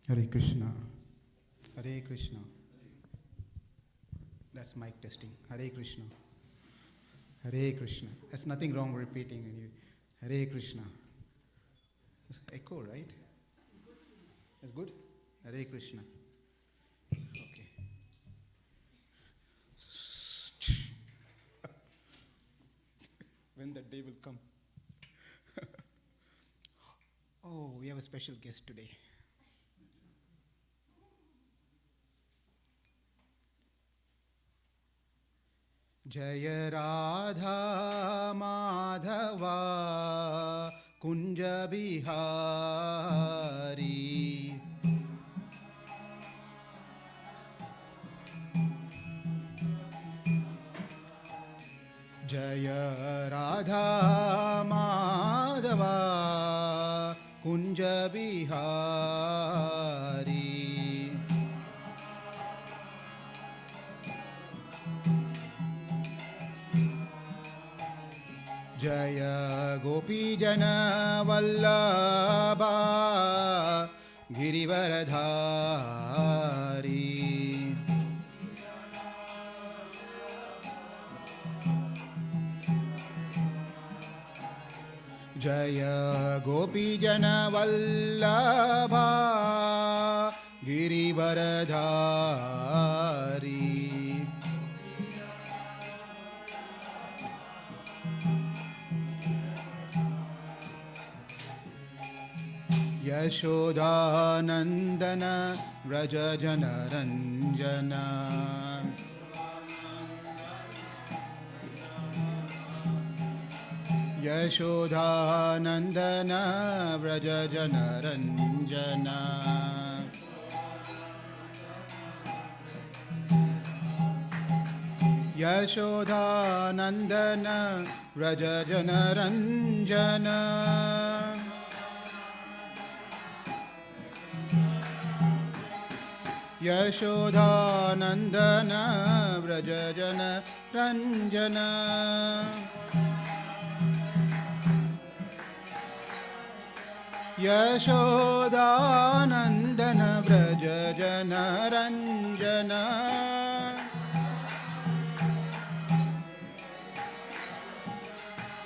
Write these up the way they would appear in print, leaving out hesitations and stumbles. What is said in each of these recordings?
Hare Krishna. Hare Krishna. That's mic testing. Hare Krishna. Hare Krishna. There's nothing wrong repeating. Hare Krishna. It's echo, right? That's good? Hare Krishna. Okay. When that day will come. Oh, we have a special guest today. Jaya Radha Madhava Kunja Bihari Jaya Radha Madhava Kunja Bihari Jaya Gopi Jana Vallabha Girivaradhari Jaya Gopi Jana Vallabha Girivaradhari Yashoda Nandana Vraja Jana Ranjana Yashoda Nandana Vraja Jana Ranjana Yashoda Nandana Vraja Jana Ranjana Yashoda Nandana Vraja Jana Ranjana Yashoda Nandana Vraja Jana Ranjana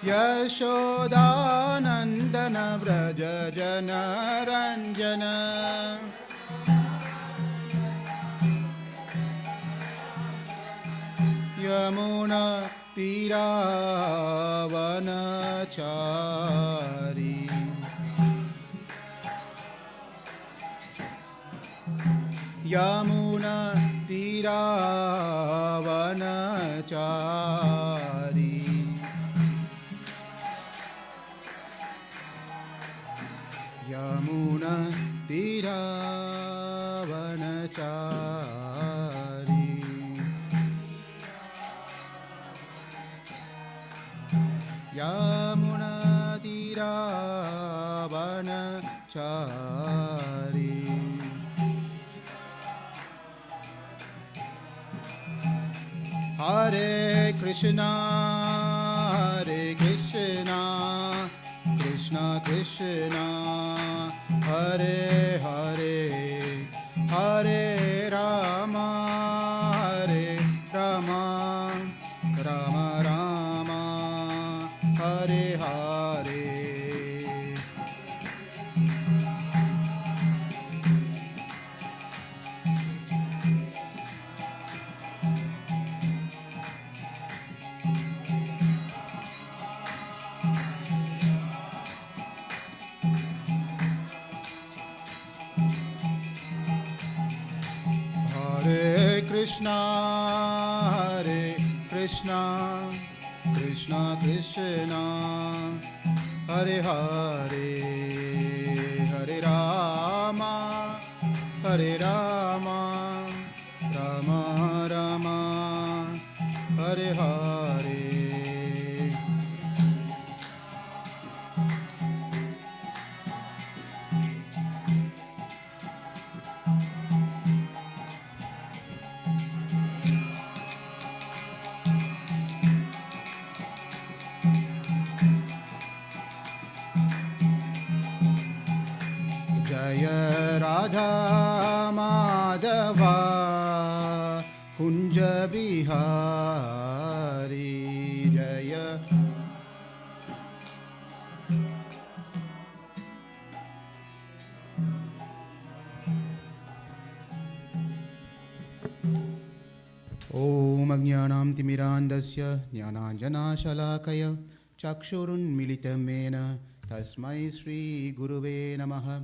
Yashoda Nandana Vraja Jana Ranjana Yamuna Tiravanachari Yamuna Tiravanachari Yamuna Tiravanachari Yamuna Tiravanachari Hare Krishna Hare Krishna Krishna Krishna Hare Hare Hare Rama Hare Rama Rama Rama Hare Hare Hare Krishna Hare Krishna Krishna Krishna Hare Hare Hare Rama Hare Rama Rama Rama Hare Hare Jaya Radha Madhava Kunja Bihari Jaya. Om Ajnanam Timirandasya Jnananjana Shalakaya Chakshurun Mena Tasmai Sri Guruve Namaha.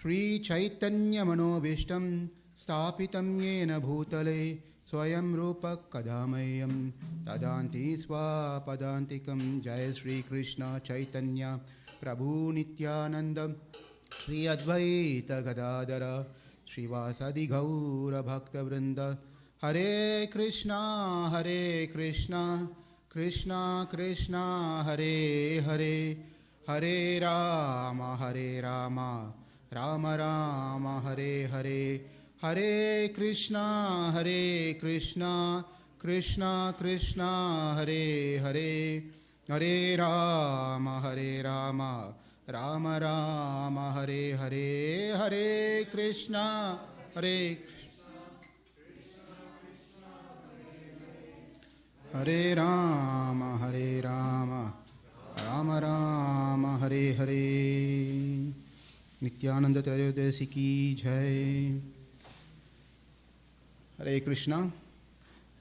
Sri Chaitanya Manobishtam Stapitam Yena Bhutale Swayam Rupa Kadamayam Tadanti Swapadantikam. Jai Sri Krishna Chaitanya Prabhu Nityananda Sri Advaita Gadadara Sri Vasadi Gaura Bhakta Vrinda. Hare Krishna, Krishna Krishna, Hare Hare, Hare Rama, Rama Rama, Hare Hare, Hare Krishna, Krishna Krishna, Hare Hare, Hare Rama, Rama Rama, Hare Hare, Hare Krishna, Hare Rama, Rama Rama, Hare Hare. Nityananda Trayodasi ki jai. Hare Krishna.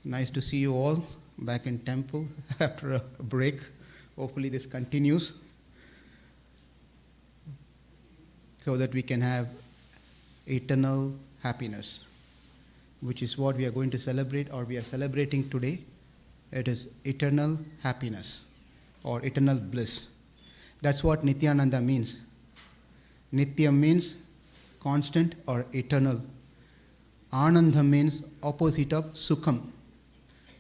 Nice to see you all back in temple after a break. Hopefully this continues so that we can have eternal happiness, which is what we are going to celebrate, or we are celebrating today. It is eternal happiness or eternal bliss. That's what Nityananda means. Nitya means constant or eternal. Ananda means opposite of Sukham.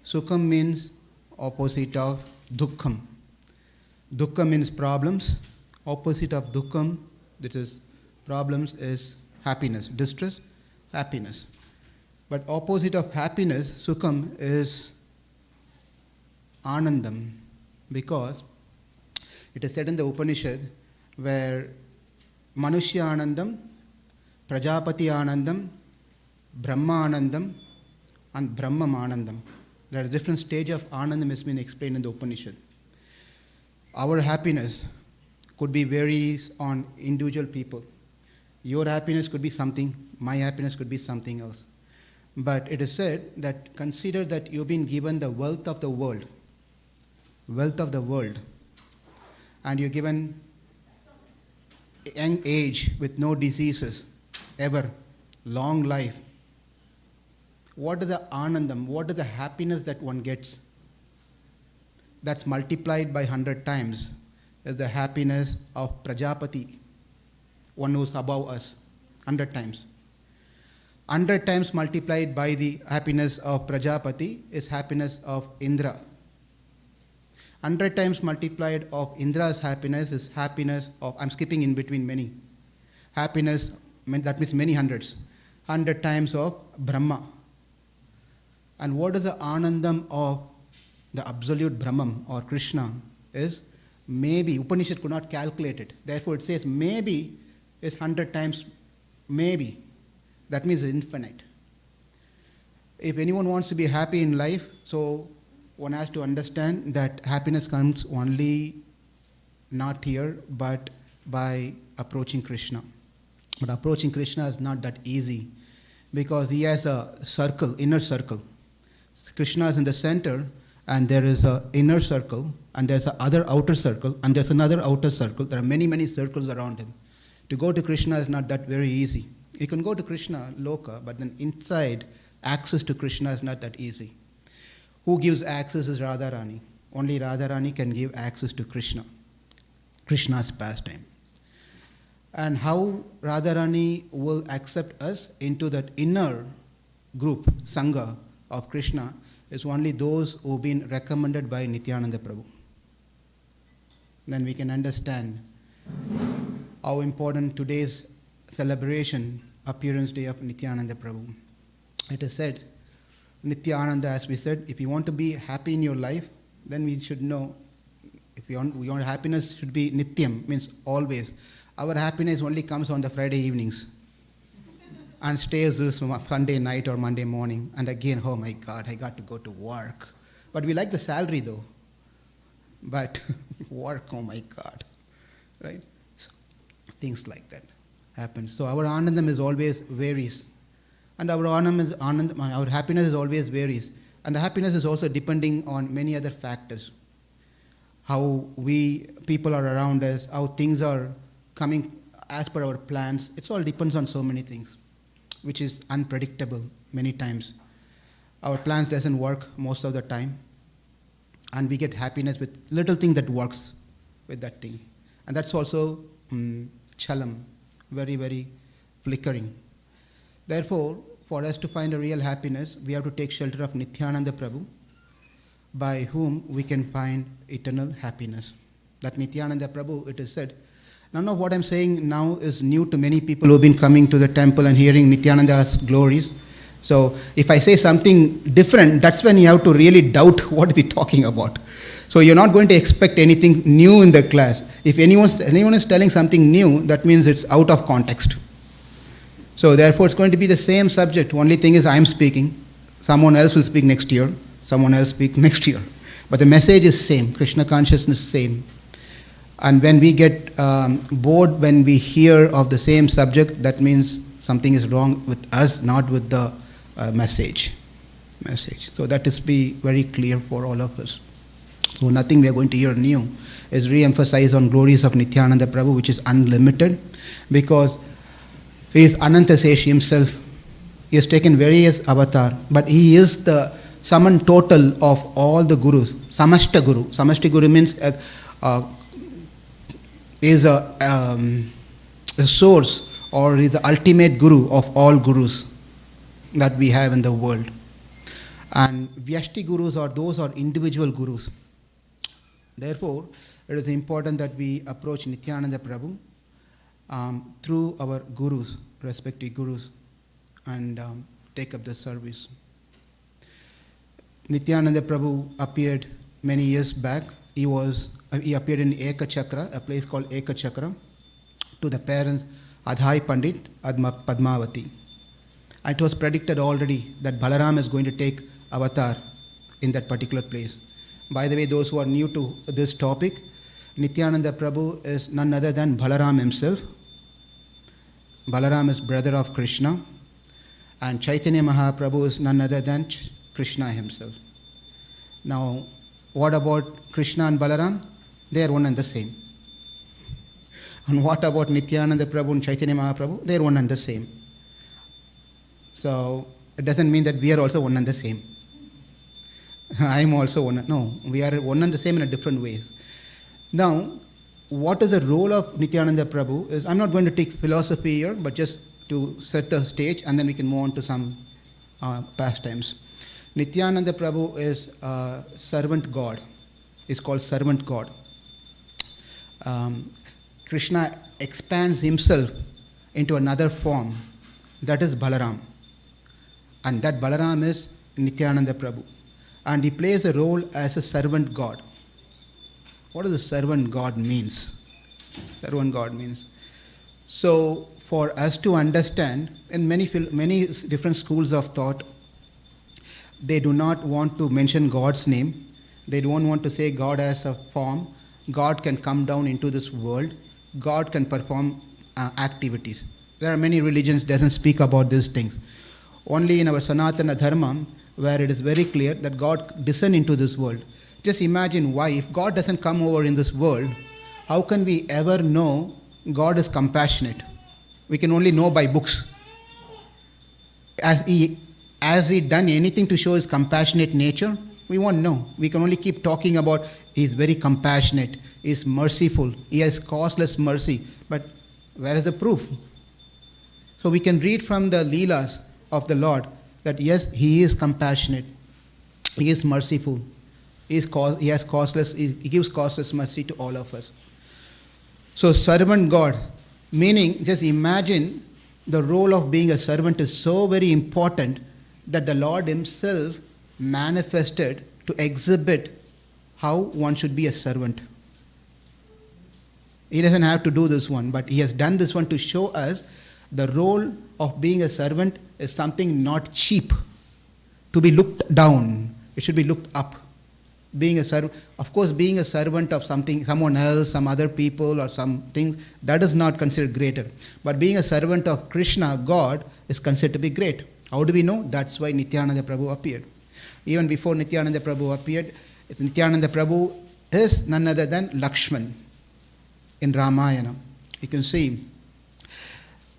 Sukham means opposite of Dukkham. Dukkha means problems. Opposite of Dukkham, that is problems, is happiness. Distress, happiness. But opposite of happiness, Sukham, is Anandam, because it is said in the Upanishad where Manushya Anandam, Prajapati Anandam, Brahma Anandam, and Brahmam Anandam. There are different stages of Anandam has been explained in the Upanishad. Our happiness could be varies on individual people. Your happiness could be something, my happiness could be something else. But it is said that consider that you've been given the wealth of the world, and you're given a young age with no diseases, ever, long life. What is the anandam? What is the happiness that one gets? That's multiplied by 100 times is the happiness of Prajapati, one who's above us, 100 times. 100 times multiplied by the happiness of Prajapati is happiness of Indra. 100 times multiplied of Indra's happiness is happiness of, I'm skipping in between many. Happiness, that means many hundreds. 100 times of Brahma. And what is the anandam of the absolute Brahman or Krishna is maybe. Upanishad could not calculate it. Therefore it says maybe is 100 times maybe. That means infinite. If anyone wants to be happy in life, so one has to understand that happiness comes only not here, but by approaching Krishna. But approaching Krishna is not that easy because he has a circle, inner circle. Krishna is in the center, and there is an inner circle, and there's another outer circle, and there's another outer circle. There are many, many circles around him. To go to Krishna is not that very easy. You can go to Krishna, Loka, but then inside, access to Krishna is not that easy. Who gives access is Radharani. Only Radharani can give access to Krishna, Krishna's pastime. And how Radharani will accept us into that inner group, Sangha of Krishna, is only those who've been recommended by Nityananda Prabhu. Then we can understand how important today's celebration, appearance day of Nityananda Prabhu. It is said, Nityananda, as we said, if you want to be happy in your life, then we should know, if we want happiness should be Nityam, means always. Our happiness only comes on the Friday evenings. and stays this Sunday night or Monday morning, and again, oh my God, I got to go to work. But we like the salary though. But work, oh my God, right? So, things like that happen. So our anandam is always varies, and our our happiness is always varies, and the happiness is also depending on many other factors. How people are around us, how things are coming as per our plans. It all depends on so many things, which is unpredictable many times. Our plans doesn't work most of the time, and we get happiness with little thing that works with that thing. And that's also chalam, very, very flickering. Therefore, for us to find a real happiness, we have to take shelter of Nityananda Prabhu, by whom we can find eternal happiness. That Nityananda Prabhu, it is said, none of what I'm saying now is new to many people who have been coming to the temple and hearing Nityananda's glories. So if I say something different, that's when you have to really doubt what is he talking about. So you're not going to expect anything new in the class. If anyone is telling something new, that means it's out of context. So therefore it's going to be the same subject. Only thing is I'm speaking. Someone else will speak next year. Someone else speak next year. But the message is same. Krishna consciousness same. And when we get bored when we hear of the same subject, that means something is wrong with us, not with the message. So that is be very clear for all of us. So nothing we are going to hear new is re-emphasize on glories of Nityananda Prabhu, which is unlimited, because he is Anantasesh himself. He has taken various avatar, but he is the sum and total of all the gurus. Samashta Guru. Samashta Guru means is a source, or is the ultimate guru of all gurus that we have in the world. And Vyashti Gurus are individual gurus. Therefore, it is important that we approach Nityananda Prabhu through our gurus, respective gurus, and take up the service. Nityananda Prabhu appeared many years back. He appeared in Eka Chakra, a place called Eka Chakra, to the parents Adhai Pandit, Padmavati. It was predicted already that Balaram is going to take avatar in that particular place. By the way, those who are new to this topic, Nityananda Prabhu is none other than Balaram himself. Balaram is brother of Krishna, and Chaitanya Mahaprabhu is none other than Krishna himself. Now, what about Krishna and Balaram? They are one and the same. And what about Nityananda Prabhu and Chaitanya Mahaprabhu? They are one and the same. So, it doesn't mean that we are also one and the same. I am also one. No, we are one and the same in a different ways. Now, what is the role of Nityananda Prabhu? I'm not going to take philosophy here, but just to set the stage, and then we can move on to some pastimes. Nityananda Prabhu is a servant God. It's called servant God. Krishna expands himself into another form. That is Balaram. And that Balaram is Nityananda Prabhu. And he plays a role as a servant God. What does a servant God means? Servant God means. So, for us to understand, in many different schools of thought, they do not want to mention God's name. They don't want to say God as a form. God can come down into this world. God can perform activities. There are many religions that doesn't speak about these things. Only in our Sanatana Dharma, where it is very clear that God descended into this world. Just imagine why, if God doesn't come over in this world, how can we ever know God is compassionate? We can only know by books. Has he done anything to show his compassionate nature? We won't know. We can only keep talking about he's very compassionate, he's merciful, he has causeless mercy. But where is the proof? So we can read from the Leelas of the Lord that yes, he is compassionate, he is merciful, he gives causeless mercy to all of us. So servant God, meaning just imagine the role of being a servant is so very important that the Lord himself manifested to exhibit how one should be a servant. He doesn't have to do this one, but he has done this one to show us the role of being a servant is something not cheap, to be looked down. It should be looked up. Being a servant, of course, being a servant of something, someone else, some other people or something, that is not considered greater. But being a servant of Krishna, God, is considered to be great. How do we know? That's why Nityananda Prabhu appeared. Even before Nityananda Prabhu appeared, Nityananda Prabhu is none other than Lakshman in Ramayana. You can see,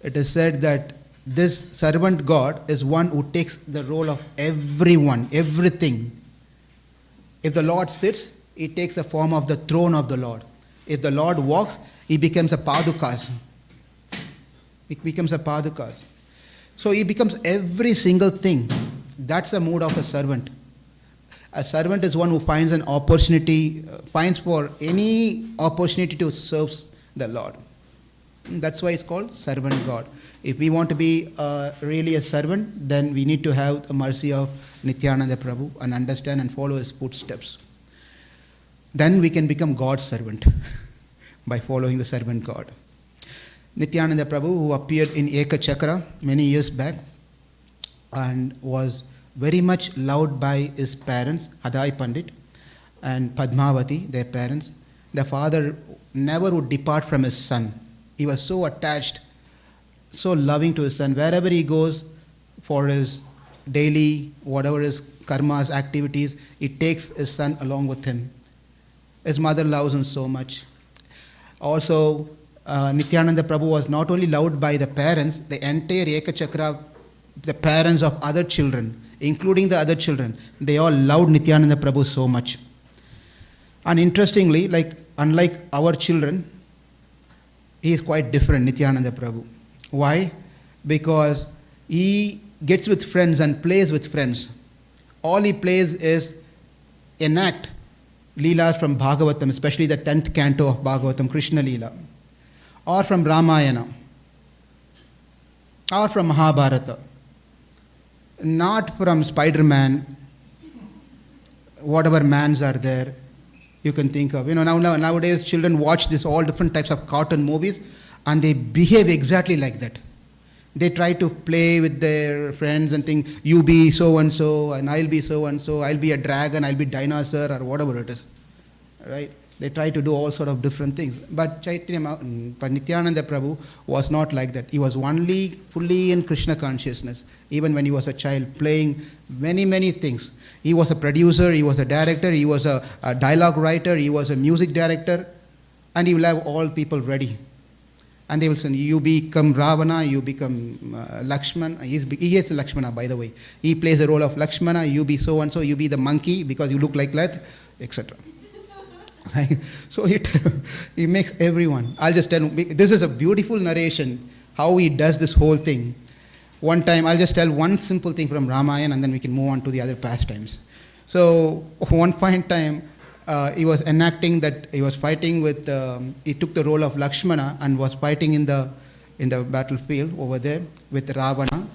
it is said that this servant God is one who takes the role of everyone, everything. If the Lord sits, he takes the form of the throne of the Lord. If the Lord walks, he becomes a padukas. He becomes a padukas. So he becomes every single thing. That's the mood of a servant. A servant is one who finds an opportunity, finds for any opportunity to serve the Lord. That's why it's called servant God. If we want to be really a servant, then we need to have the mercy of Nityananda Prabhu and understand and follow his footsteps. Then we can become God's servant by following the servant God. Nityananda Prabhu, who appeared in Eka Chakra many years back and was very much loved by his parents, Hadai Pandit and Padmavati, their parents. The father never would depart from his son. He was so attached, so loving to his son. Wherever he goes for his daily, whatever his karmas, activities, he takes his son along with him. His mother loves him so much. Also, Nityananda Prabhu was not only loved by the parents, the entire Eka Chakra, the parents of other children, including the other children, they all loved Nityananda Prabhu so much. And interestingly, unlike our children, he is quite different, Nityananda Prabhu. Why? Because he gets with friends and plays with friends. All he plays is enact Leelas from Bhagavatam, especially the 10th canto of Bhagavatam, Krishna Leela, or from Ramayana, or from Mahabharata, not from Spider-Man, whatever mans are there. You can think of. Nowadays children watch this all different types of cartoon movies and they behave exactly like that. They try to play with their friends and think, you be so-and-so and I'll be so-and-so, I'll be a dragon, I'll be dinosaur or whatever it is. Right? They try to do all sort of different things. But Nityananda Prabhu was not like that. He was only fully in Krishna consciousness, even when he was a child, playing many, many things. He was a producer, he was a director, he was a dialogue writer, he was a music director, and he will have all people ready. And they will say, you become Ravana, you become Lakshman. He is Lakshmana, by the way. He plays the role of Lakshmana, you be so-and-so, you be the monkey because you look like that, etc. So he makes everyone. I'll just tell you, this is a beautiful narration, how he does this whole thing. One time, I'll just tell one simple thing from Ramayana and then we can move on to the other pastimes. So, one point in time, he was enacting that he was fighting with, he took the role of Lakshmana and was fighting in the battlefield over there with Ravana.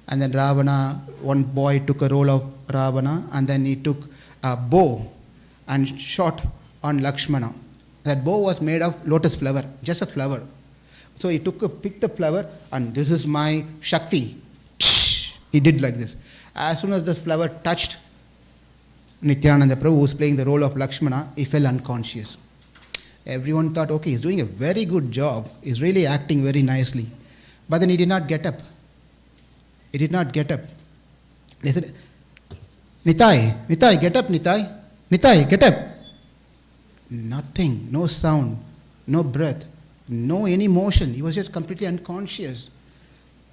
And then Ravana, one boy took a role of Ravana and then he took a bow and shot on Lakshmana. That bow was made of lotus flower, just a flower. So he picked the flower and this is my Shakti. He did like this. As soon as the flower touched Nityananda Prabhu, who was playing the role of Lakshmana, he fell unconscious. Everyone thought, okay, he's doing a very good job. He's really acting very nicely. But then he did not get up. He did not get up. They said, Nitai, get up, Nitai. Nitai, get up. Nothing, no sound, no breath, no any motion. He was just completely unconscious.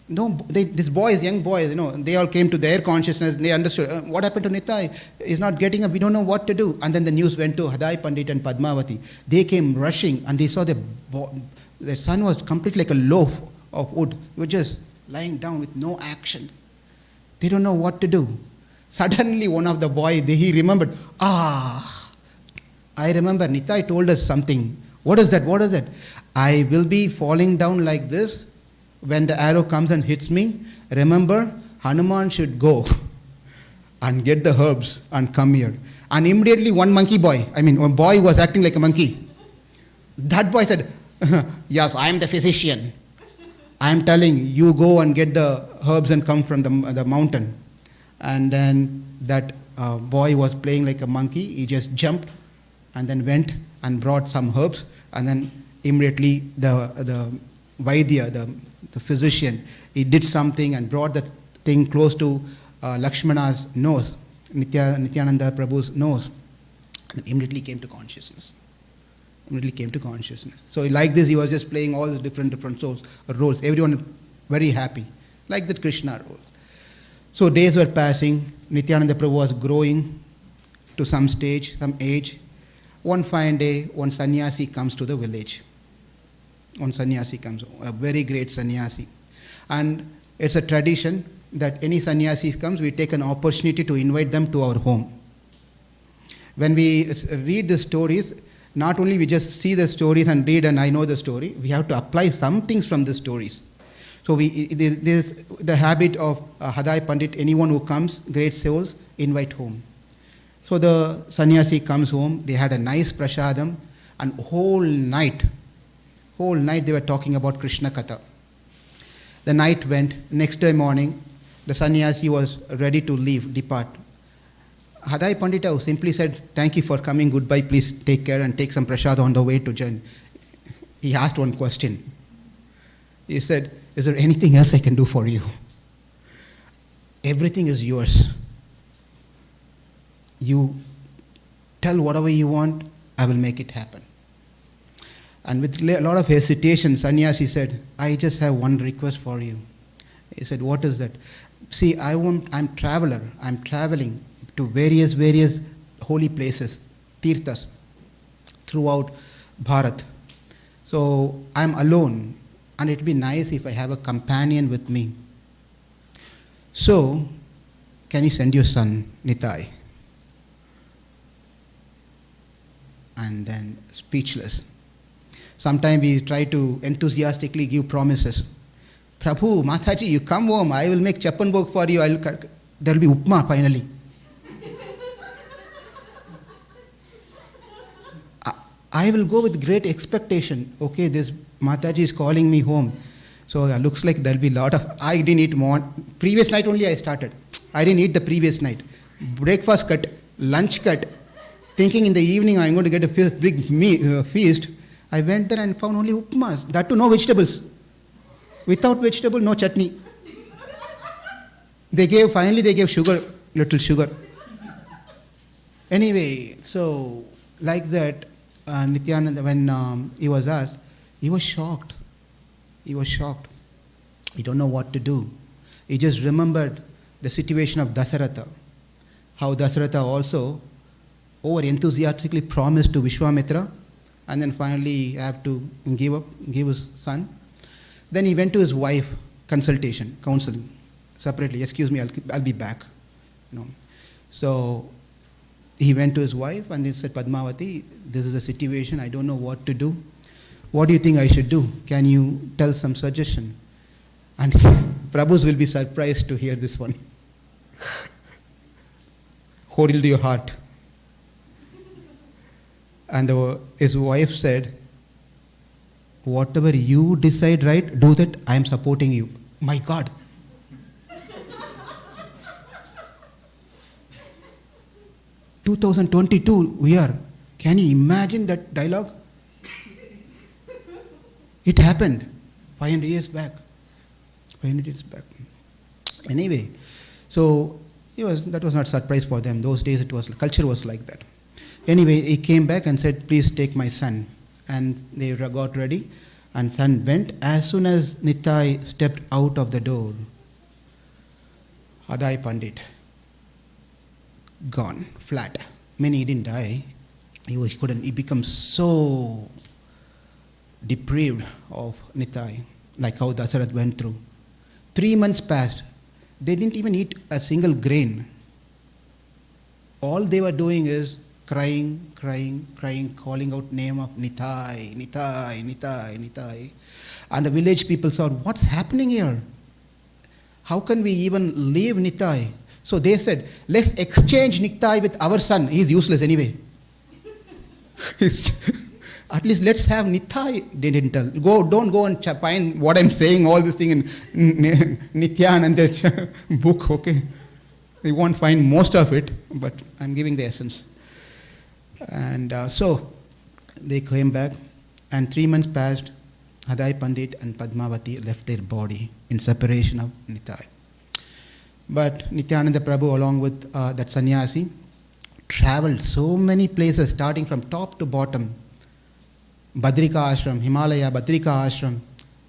These boys, young boys, they all came to their consciousness. They understood, what happened to Nitai? He's not getting up. We don't know what to do. And then the news went to Hadai Pandit and Padmavati. They came rushing and they saw their son was completely like a loaf of wood. He was just lying down with no action. They don't know what to do. Suddenly one of the boys, he remembered, I remember Nitai told us something. What is that? What is that? I will be falling down like this when the arrow comes and hits me. Remember, Hanuman should go and get the herbs and come here. And immediately one boy was acting like a monkey. That boy said, yes, I am the physician. I am telling you, go and get the herbs and come from the mountain. And then that boy was playing like a monkey. He just jumped and then went and brought some herbs. And then immediately the Vaidya, the physician, he did something and brought the thing close to Lakshmana's nose, Nityananda Prabhu's nose. And immediately came to consciousness. So like this, he was just playing all the different roles. Everyone very happy, like that Krishna role. So days were passing. Nityananda Prabhu was growing to some stage, some age. One fine day, one sannyasi comes to the village. One sannyasi comes, a very great sannyasi. And it's a tradition that any sannyasi comes, we take an opportunity to invite them to our home. When we read the stories, not only we just see the stories and read and I know the story, we have to apply some things from the stories. So there's the habit of Hadai Pandit, anyone who comes, great souls, invite home. So the sannyasi comes home, they had a nice prasadam, and whole night they were talking about Krishna Katha. The night went, next day morning, the sannyasi was ready to leave, depart. Hadai Pandita simply said, thank you for coming, goodbye, please take care and take some prasad on the way to Jain. He asked one question. He said, is there anything else I can do for you? Everything is yours. You tell whatever you want, I will make it happen. And with a lot of hesitation, sannyasi said, I just have one request for you. He said, what is that? See, I'm traveler. I'm traveling to various holy places, tirthas, throughout Bharat. So I'm alone, and it'd be nice if I have a companion with me. So, can you send your son, Nitai? And then speechless. Sometimes we try to enthusiastically give promises. Prabhu, Mataji, you come home, I will make chapan bhog for you, there will be upma finally. I will go with great expectation. Okay, this Mataji is calling me home. So it looks like there will be a lot of, I didn't eat more. Previous night only I started. I didn't eat the previous night. Breakfast cut, lunch cut. Thinking in the evening I'm going to get a big feast. I went there and found only upmas. That too, no vegetables. Without vegetable, no chutney. Finally they gave sugar, little sugar. Anyway, so like that, Nityananda, when he was asked, he was shocked. He don't know what to do. He just remembered the situation of Dasaratha. How Dasaratha also over enthusiastically promised to Vishwamitra, and then finally have to give his son. Then he went to his wife, counseling, separately. Excuse me, I'll be back. So he went to his wife and he said, Padmavati, this is a situation, I don't know what to do. What do you think I should do? Can you tell some suggestion? And Prabhus will be surprised to hear this one. Hold your heart. And his wife said, whatever you decide, right, do that, I am supporting you. My God. (2022) we are. Can you imagine that dialogue? It happened 500 years back. Anyway, so that was not a surprise for them. Those days culture was like that. Anyway, he came back and said, please take my son. And they got ready, and son went. As soon as Nitai stepped out of the door, Hadai Pandit, gone, flat. Meaning he didn't die. He became so deprived of Nitai, like how Dasarat went through. 3 months passed. They didn't even eat a single grain. All they were doing is crying, calling out name of Nitai. And the village people saw, what's happening here? How can we even leave Nitai? So they said, let's exchange Nitai with our son. He's useless anyway. At least let's have Nitai didn't tell. Don't go and find what I'm saying, all this thing in Nityananda book, okay? You won't find most of it, but I'm giving the essence. And so they came back, and 3 months passed. Hadai Pandit and Padmavati left their body in separation of Nitai. But Nityananda Prabhu, along with that sannyasi, traveled so many places, starting from top to bottom. Badrika Ashram, Himalaya, Badrika Ashram.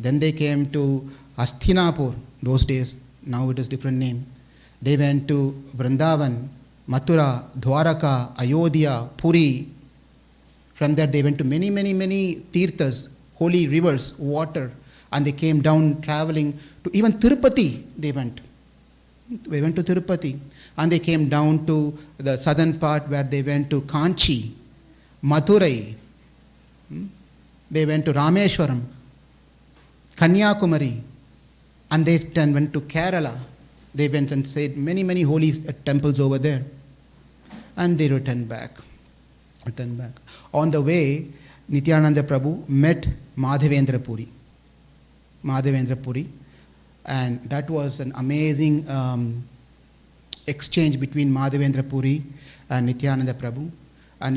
Then they came to Asthinapur, those days. Now it is different name. They went to Vrindavan, Mathura, Dwaraka, Ayodhya, Puri. From there they went to many, many, many tirthas, holy rivers, water. And they came down traveling to even Tirupati they went. They went to Tirupati. And they came down to the southern part where they went to Kanchi, Madurai. They went to Rameshwaram, Kanyakumari. And they then went to Kerala. They went and stayed many, many holy temples over there. And they returned back. On the way, Nityananda Prabhu met Madhavendra Puri. And that was an amazing exchange between Madhavendra Puri and Nityananda Prabhu. And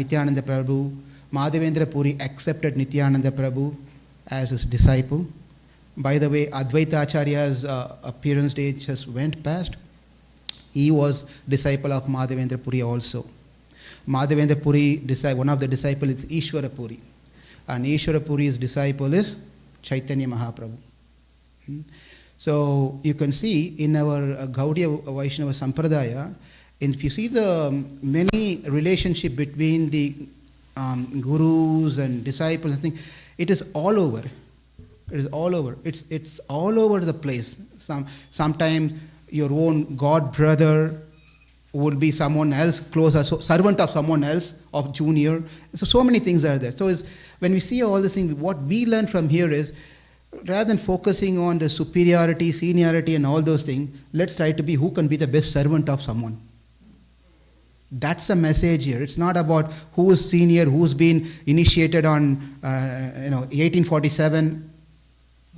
Madhavendra Puri accepted Nityananda Prabhu as his disciple. By the way, Advaita Acharya's appearance date just went past. He was disciple of Madhavendra Puri also. Madhavendra Puri, one of the disciples is Ishwara Puri. And Ishwara Puri's disciple is Chaitanya Mahaprabhu. So you can see in our Gaudiya Vaishnava Sampradaya, if you see the many relationship between the gurus and disciples, I think it is all over. It's all over the place. Sometimes your own god brother would be someone else closer, servant of someone else, of junior. So many things are there. So when we see all these things, what we learn from here is, rather than focusing on the superiority, seniority and all those things, let's try to be who can be the best servant of someone. That's the message here. It's not about who is senior, who's been initiated on 1847,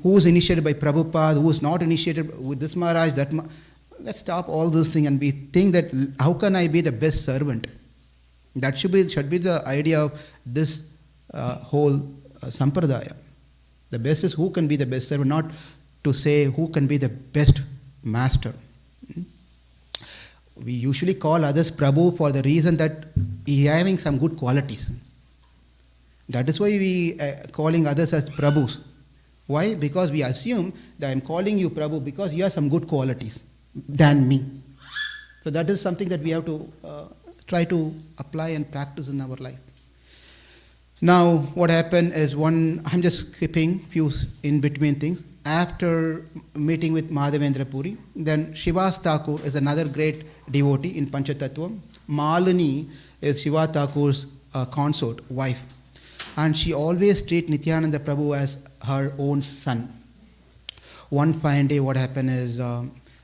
who's initiated by Prabhupada, who's not initiated with this Maharaj, that Let's stop all those things and we think that how can I be the best servant? That should be the idea of this whole sampradaya. The best is who can be the best servant, not to say who can be the best master. We usually call others Prabhu for the reason that he is having some good qualities. That is why we calling others as Prabhus. Why? Because we assume that I am calling you Prabhu because you have some good qualities than me. So that is something that we have to try to apply and practice in our life. Now, what happened is I'm just skipping few in between things. After meeting with Madhavendra Puri, then Shivas Thakur is another great devotee in Panchatattvam. Malini is Shiva Thakur's consort, wife. And she always treats Nityananda Prabhu as her own son. One fine day, what happened is,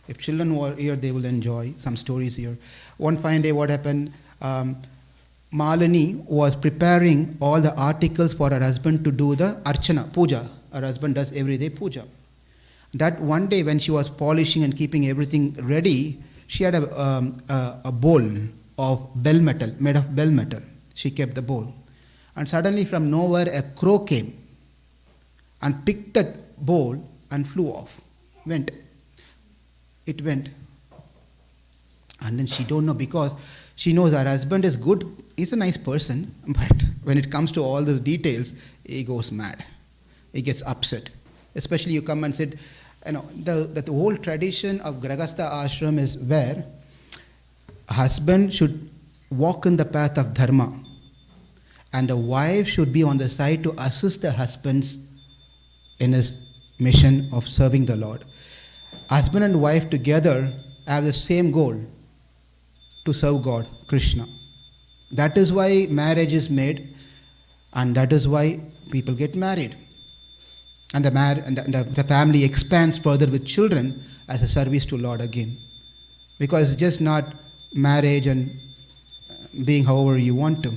if children were here, they will enjoy some stories here. One fine day, what happened, Malini was preparing all the articles for her husband to do the archana, puja. Her husband does every day puja. That one day when she was polishing and keeping everything ready, she had a bowl of bell metal, made of bell metal. She kept the bowl. And suddenly from nowhere a crow came and picked that bowl and flew off. It went. And then she don't know, because she knows her husband is good, he's a nice person, but when it comes to all those details, he goes mad. He gets upset. Especially you come and said, the whole tradition of Grahastha ashram is where husband should walk in the path of dharma and the wife should be on the side to assist the husband in his mission of serving the Lord. Husband and wife together have the same goal, to serve God, Krishna. That is why marriage is made, and that is why people get married. And the family expands further with children as a service to Lord again. Because it's just not marriage and being however you want to.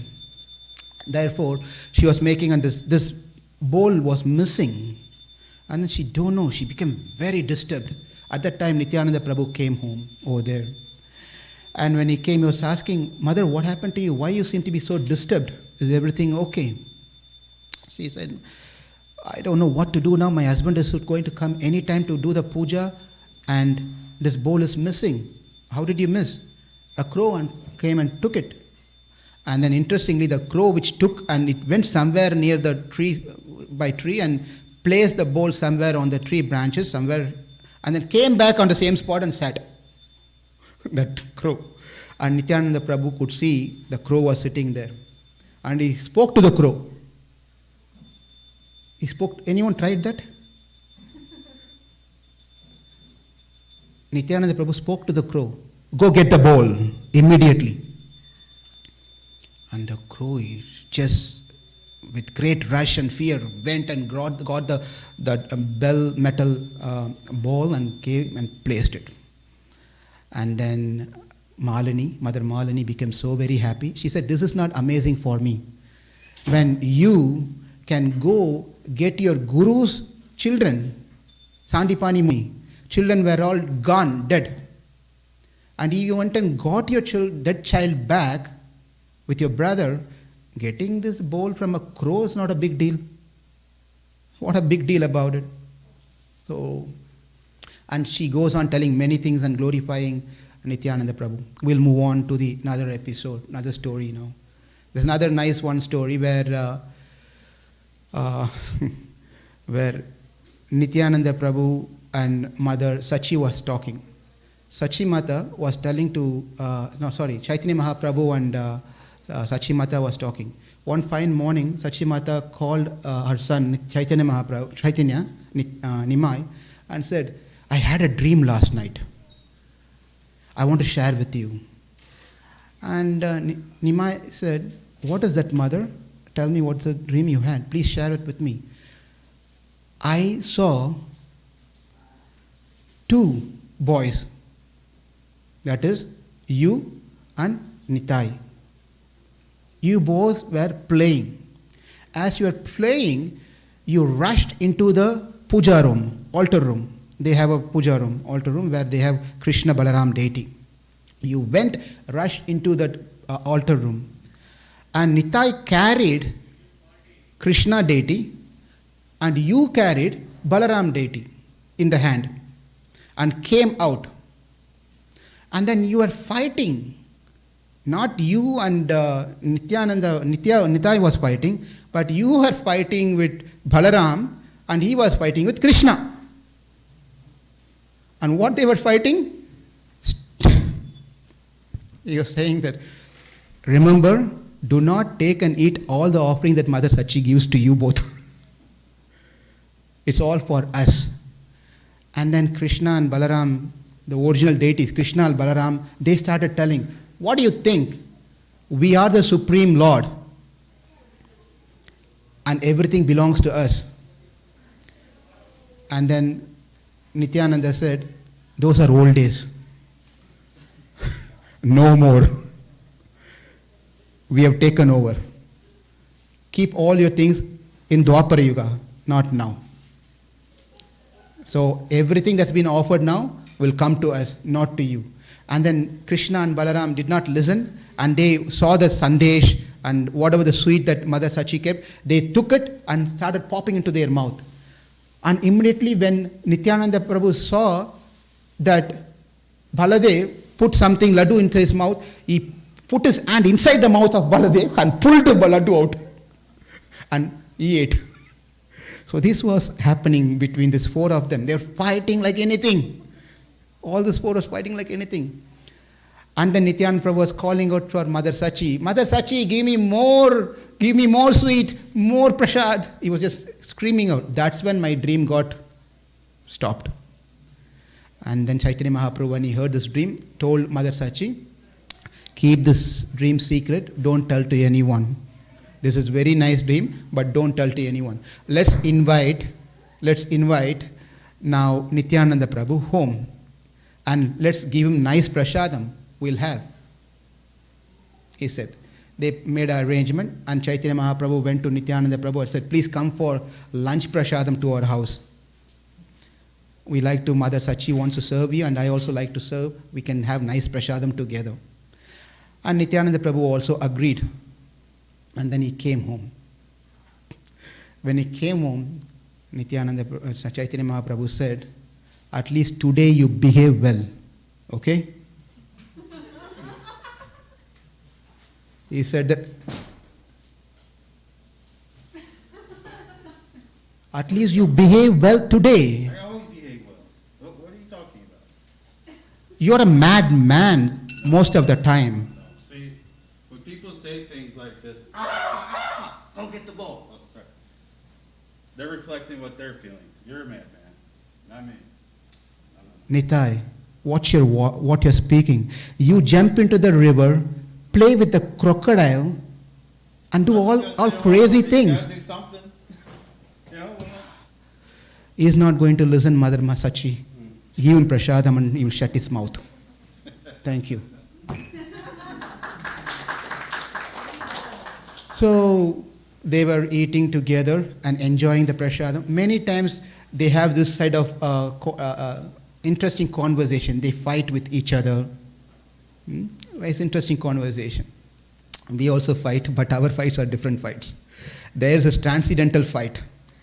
Therefore, she was making, and this bowl was missing. And then she don't know, she became very disturbed. At that time, Nityananda Prabhu came home over there. And when he came, he was asking, Mother, what happened to you? Why you seem to be so disturbed? Is everything okay? She said, I don't know what to do now. My husband is going to come anytime to do the puja, and this bowl is missing. How did you miss? A crow came and took it. And then interestingly, the crow which took, and it went somewhere near the tree, and placed the bowl somewhere on the tree branches, somewhere, and then came back on the same spot and sat. That crow. And Nityananda Prabhu could see the crow was sitting there. And he spoke to the crow. Anyone tried that? Nityananda Prabhu spoke to the crow. Go get the bowl immediately. And the crow just, with great rush and fear, went and got the bell metal bowl and came and placed it. And then Mother Malini became so very happy. She said, this is not amazing for me. When you can go get your guru's children, Sandipani Muni, children were all gone, dead. And you went and got your dead child back with your brother. Getting this bowl from a crow is not a big deal. What a big deal about it. So, and she goes on telling many things and glorifying Nityananda Prabhu. We'll move on to another episode, another story now. There's another nice one story where where Nityananda Prabhu and Mother Sachi was talking. Sachi Mata was telling to, Chaitanya Mahaprabhu and Sachi Mata was talking. One fine morning, Sachi Mata called her son Chaitanya Nimai, and said, I had a dream last night. I want to share with you. And Nimai said, what is that, mother? Tell me what's the dream you had. Please share it with me. I saw two boys. That is, you and Nitai. You both were playing. As you were playing, you rushed into the puja room, altar room. They have a puja room, altar room, where they have Krishna Balaram deity. You rushed into that altar room. And Nitai carried Krishna deity, and you carried Balaram deity in the hand, and came out. And then you were fighting. Not you and Nitai was fighting, but you were fighting with Balaram, and he was fighting with Krishna. And what they were fighting? He was saying that, remember, do not take and eat all the offering that Mother Sachi gives to you both. It's all for us. And then Krishna and Balaram, the original deities, Krishna and Balaram, they started telling, what do you think? We are the Supreme Lord, and everything belongs to us. And then Nityananda said, those are old days. No more. We have taken over. Keep all your things in Dwapara Yuga, not now. So everything that's been offered now will come to us, not to you. And then Krishna and Balaram did not listen, and they saw the sandesh and whatever the sweet that Mother Sachi kept, they took it and started popping into their mouth. And immediately when Nityananda Prabhu saw that Baladev put something laddu into his mouth, he put his hand inside the mouth of Baladev and pulled the laddu out and he ate. So this was happening between these four of them. They were fighting like anything. All these four was fighting like anything. And then Nityananda Prabhu was calling out for Mother Sachi. Mother Sachi, give me more sweet, more prasad. He was just screaming out. That's when my dream got stopped. And then Chaitanya Mahaprabhu, when he heard this dream, told Mother Sachi, keep this dream secret, don't tell to anyone. This is very nice dream, but don't tell to anyone. Let's invite now Nityananda Prabhu home. And let's give him nice prasadam, we'll have. He said. They made an arrangement, and Chaitanya Mahaprabhu went to Nityananda Prabhu and said, please come for lunch prasadam to our house. We like to, Mother Sachi wants to serve you, and I also like to serve. We can have nice prasadam together. And Nityananda Prabhu also agreed. And then he came home. When he came home, Chaitanya Mahaprabhu said, at least today you behave well. Okay? He said that at least you behave well today. I always behave well. What are you talking about? You're a mad man most of the time. No, see, when people say things like this, don't get the ball. Oh, sorry. They're reflecting what they're feeling. You're a madman, not me. No. Nitai, watch what you're speaking. You jump into the river, play with the crocodile, and do all crazy things. Do something. You know, He is not going to listen, Mother Sachi. Give him prasadam and he will shut his mouth. Thank you. So they were eating together and enjoying the prasadam. Many times they have this side of interesting conversation. They fight with each other. It's interesting conversation. We also fight, but our fights are different fights. There is a transcendental fight.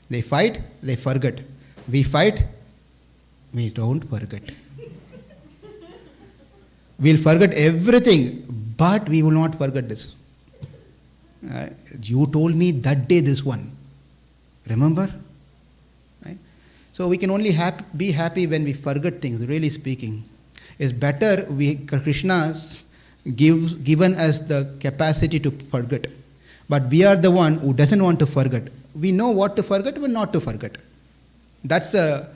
They fight, they forget. We fight, we don't forget. We'll forget everything, but we will not forget this. You told me that day this one. Remember? Right? So we can only be happy when we forget things, really speaking. It's better Krishna's given us the capacity to forget. But we are the one who doesn't want to forget. We know what to forget, but not to forget. That's a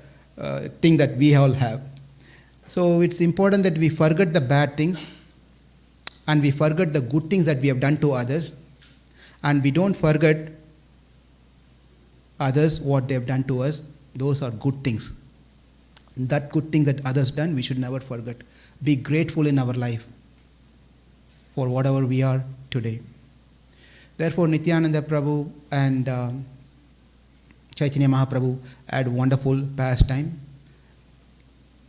thing that we all have. So it's important that we forget the bad things and we forget the good things that we have done to others, and we don't forget others what they have done to us. Those are good things. That good thing that others done, we should never forget. Be grateful in our life for whatever we are today. Therefore, Nityananda Prabhu and Chaitanya Mahaprabhu had wonderful pastime.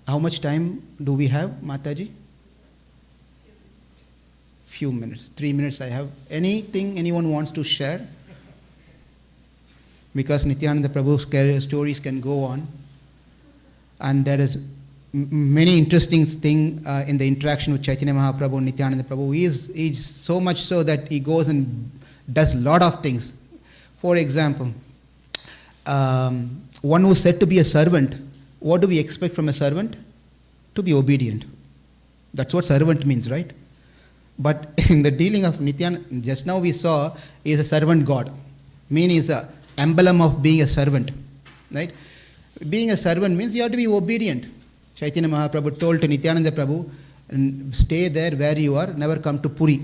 How much time do we have, Mataji? Few minutes. 3 minutes I have. Anything anyone wants to share? Because Nityananda Prabhu's stories can go on. And there is many interesting things in the interaction with Chaitanya Mahaprabhu and Nityananda Prabhu. He is so much so that he goes and does a lot of things. For example, one who is said to be a servant, what do we expect from a servant? To be obedient. That's what servant means, right? But in the dealing of Nityananda, just now we saw, he is a servant God. Meaning is the emblem of being a servant, right? Being a servant means you have to be obedient. Chaitanya Mahaprabhu told to Nityananda Prabhu, stay there where you are, never come to Puri.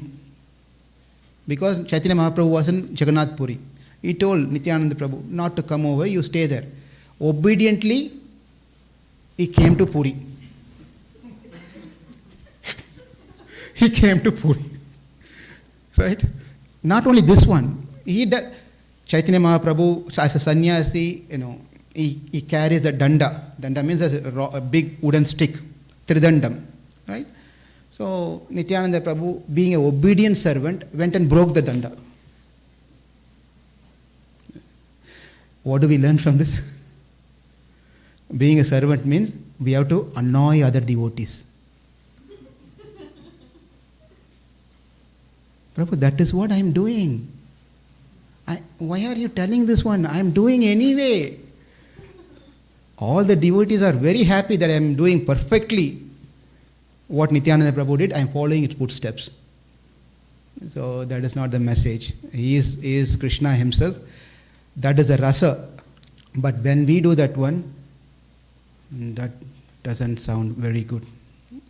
Because Chaitanya Mahaprabhu was in Jagannath Puri. He told Nityananda Prabhu not to come over, you stay there. Obediently, he came to Puri. He came to Puri. Right? Not only this one. Chaitanya Mahaprabhu, as a sannyasi, he carries the danda. Danda means a big wooden stick. Tridandam. Right? So, Nityananda Prabhu, being an obedient servant, went and broke the danda. What do we learn from this? Being a servant means we have to annoy other devotees. Prabhu, that is what I am doing. Why are you telling this one? I am doing anyway. All the devotees are very happy that I am doing perfectly what Nityananda Prabhu did. I am following its footsteps. So that is not the message. He is Krishna himself. That is a rasa. But when we do that one, that doesn't sound very good.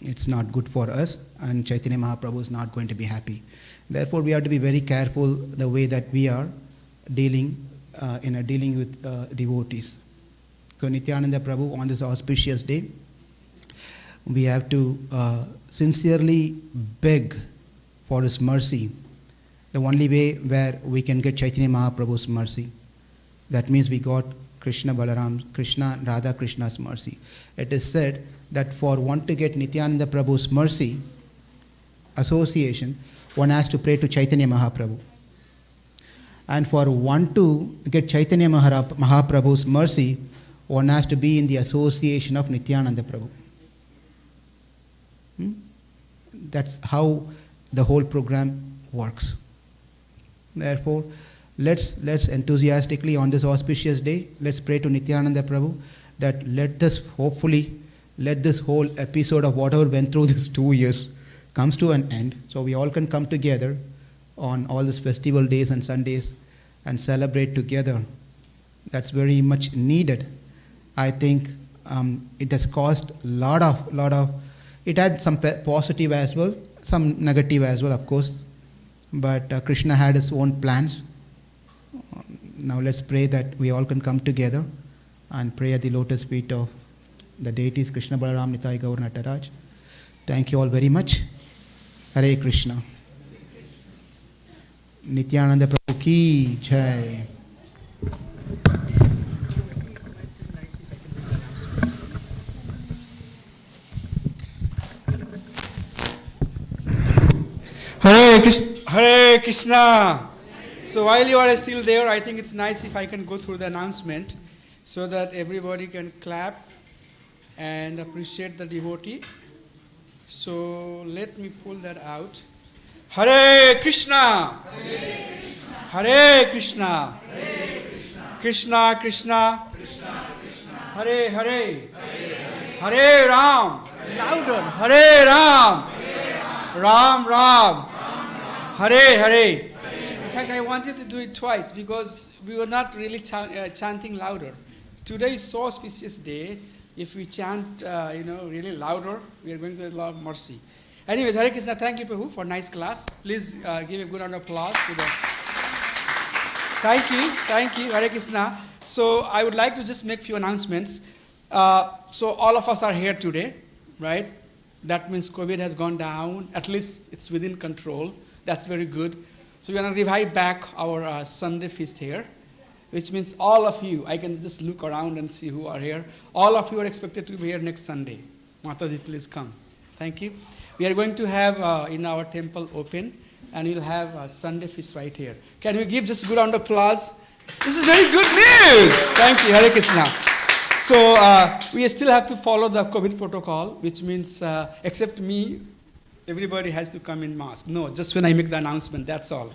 It's not good for us, and Chaitanya Mahaprabhu is not going to be happy. Therefore, we have to be very careful the way that we are dealing with devotees. So Nityananda Prabhu, on this auspicious day, we have to sincerely beg for his mercy the only way where we can get Chaitanya Mahaprabhu's mercy. That means we got Krishna and Radha Krishna's mercy. It is said that for one to get Nityananda Prabhu's mercy, association, one has to pray to Chaitanya Mahaprabhu. And for one to get Chaitanya Mahaprabhu's mercy, one has to be in the association of Nityananda Prabhu. That's how the whole program works. Therefore, let's enthusiastically on this auspicious day, let's pray to Nityananda Prabhu that let this whole episode of whatever went through these 2 years comes to an end, so we all can come together on all these festival days and Sundays and celebrate together. That's very much needed. I think it has caused a lot of, it had some positive as well, some negative as well, of course, but Krishna had his own plans. Now let's pray that we all can come together and pray at the lotus feet of the deities Krishna, Balaram, Nitai, Gaur, Nataraj. Thank you all very much. Hare Krishna. Nityananda Prabhu ki jai. Hare Krishna. So while you are still there, I think it's nice if I can go through the announcement so that everybody can clap and appreciate the devotee. So let me pull that out. Hare Krishna. Hare Krishna. Krishna Krishna. Hare Hare. Hare Ram. Louder. Hare Ram. Ram Ram. Hare Hare. In fact, I wanted to do it twice because we were not really chanting louder. Today is so auspicious day. If we chant, really louder, we are going to have a lot of mercy. Anyways, Hare Krishna, thank you, Prabhu, for nice class. Please give a good round of applause to the. Thank you, Hare Krishna. So I would like to just make few announcements. So all of us are here today, right? That means COVID has gone down. At least it's within control. That's very good. So we're going to revive back our Sunday feast here, which means all of you, I can just look around and see who are here. All of you are expected to be here next Sunday. Mataji, please come. Thank you. We are going to have in our temple open, and we'll have a Sunday feast right here. Can we give just a good round of applause? This is very good news. Thank you, Hare Krishna. So we still have to follow the COVID protocol, which means except me, everybody has to come in mask. No, just when I make the announcement, that's all.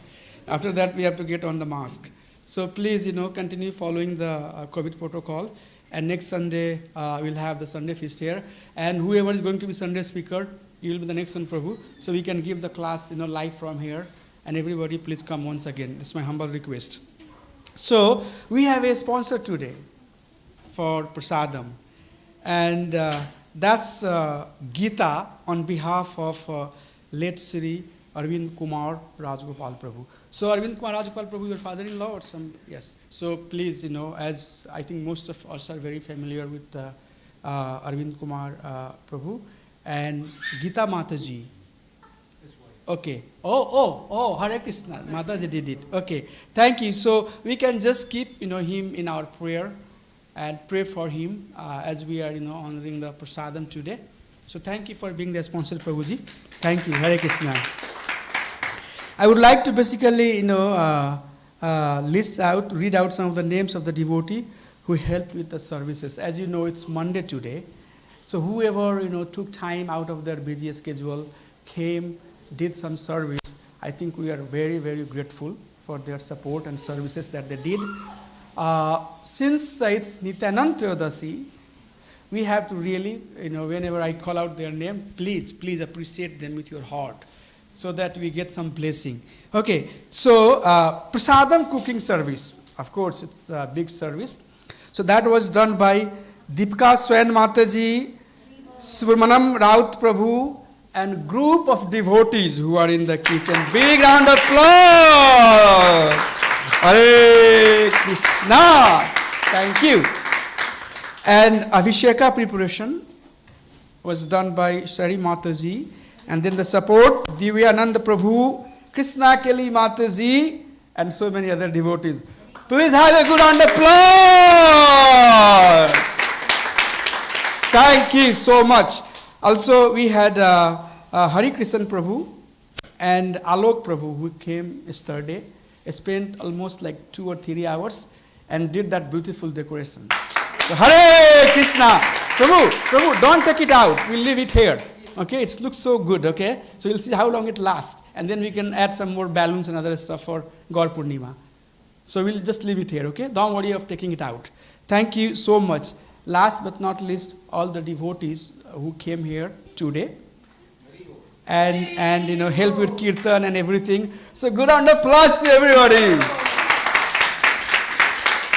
After that, we have to get on the mask. So please, continue following the COVID protocol. And next Sunday, we'll have the Sunday feast here. And whoever is going to be Sunday speaker, you will be the next one, Prabhu. So we can give the class, live from here. And everybody, please come once again. This is my humble request. So we have a sponsor today for Prasadam. And that's Gita on behalf of late Sri Arvind Kumar Rajgopal Prabhu. So Arvind Kumar Rajgopal Prabhu, your father-in-law or some? Yes. So please, as I think most of us are very familiar with Arvind Kumar Prabhu and Gita Mataji. Okay. Oh, Hare Krishna. Mataji did it. Okay. Thank you. So we can just keep, him in our prayer and pray for him as we are, honoring the Prasadam today. So thank you for being the sponsor, Prabhuji. Thank you. Hare Krishna. I would like to basically, read out some of the names of the devotee who helped with the services. As you know, it's Monday today. So whoever, took time out of their busy schedule, came, did some service, I think we are very, very grateful for their support and services that they did. Since it's Nityananda Trayodasi, we have to really, whenever I call out their name, please appreciate them with your heart so that we get some blessing. Okay, so Prasadam cooking service. Of course, it's a big service. So that was done by Deepika Swain Mataji, Subramaniam Raut Prabhu, and group of devotees who are in the kitchen. Big round of applause. Hare Krishna. Thank you. And Abhisheka preparation was done by Shari Mataji. And then the support, Divyananda Prabhu, Krishna Keli Mataji, and so many other devotees. Please have a good round of applause. Thank you so much. Also, we had Hari Krishna Prabhu and Alok Prabhu who came yesterday, spent almost like 2 or 3 hours and did that beautiful decoration. So, Hare Krishna. Prabhu, don't take it out. We'll leave it here. Okay, it looks so good, okay? So you'll see how long it lasts. And then we can add some more balloons and other stuff for Gaur Purnima. So we'll just leave it here, okay? Don't worry of taking it out. Thank you so much. Last but not least, all the devotees who came here today and help with kirtan and everything. So good round of applause to everybody.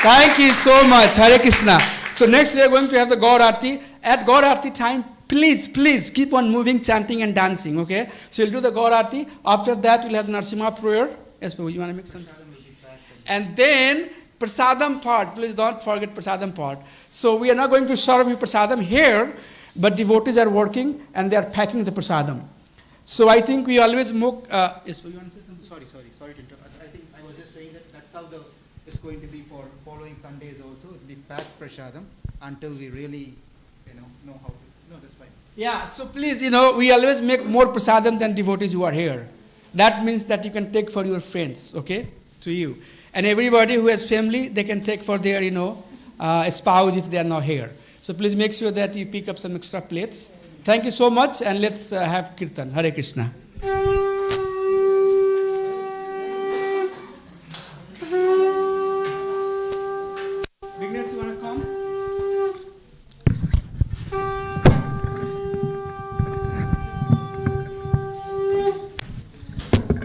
Thank you so much. Hare Krishna. So next we are going to have the Gaur Aarti. At Gaur Aarti time, please keep on moving, chanting and dancing, okay? So we'll do the Gaur Aarti. After that, we'll have the Narsimha prayer. Yes, Prabhu, you want to make some? And then prasadam part. Please don't forget prasadam part. So we are not going to serve you prasadam here, but devotees are working and they are packing the prasadam. So I think we always move. Yes, Prabhu, you want to say something? Sorry to interrupt. I think I was just saying that that's how it's going to be for following Sundays also. It'll be packed prasadam until we really, know how to. No, that's fine. Yeah, so please, we always make more prasadam than devotees who are here. That means that you can take for your friends, okay, to you. And everybody who has family, they can take for their, spouse if they are not here. So please make sure that you pick up some extra plates. Thank you so much, and let's have Kirtan. Hare Krishna. Vignesh, you want to come?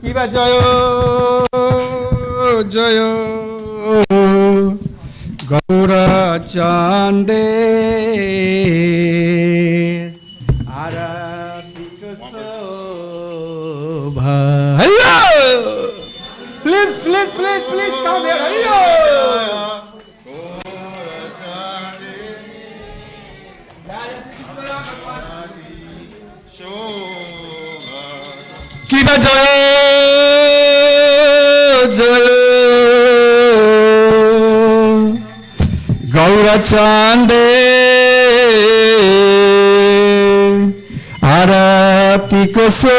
Kiva Jayo, Jayo, Gaura Chande, Aratika Sobha. Hello! Please come here. Hello! Kiva Jayo, Jayo, Gaura Chande, Arati ko Sobha.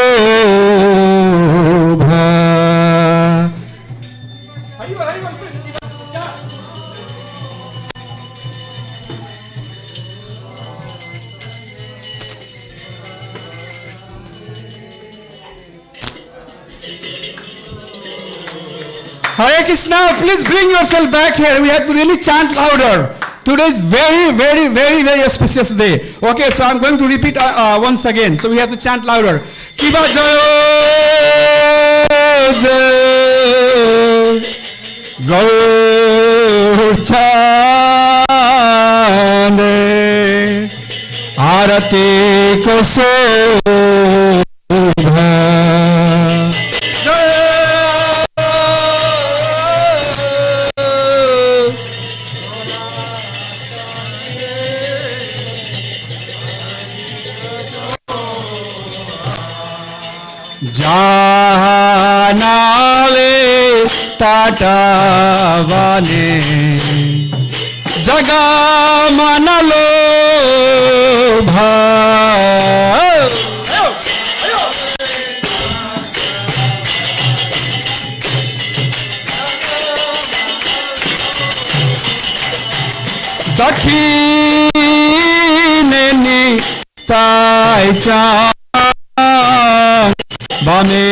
Hare Krishna, please bring yourself back here. We have to really chant louder. Today is very auspicious day. Okay, so I'm going to repeat once again. So we have to chant louder. Kiva Jayo, Jayo, Gaur Chande, Arati ko Sobha. Janale tatavane jagamanalo bha dakhineni taicha Bane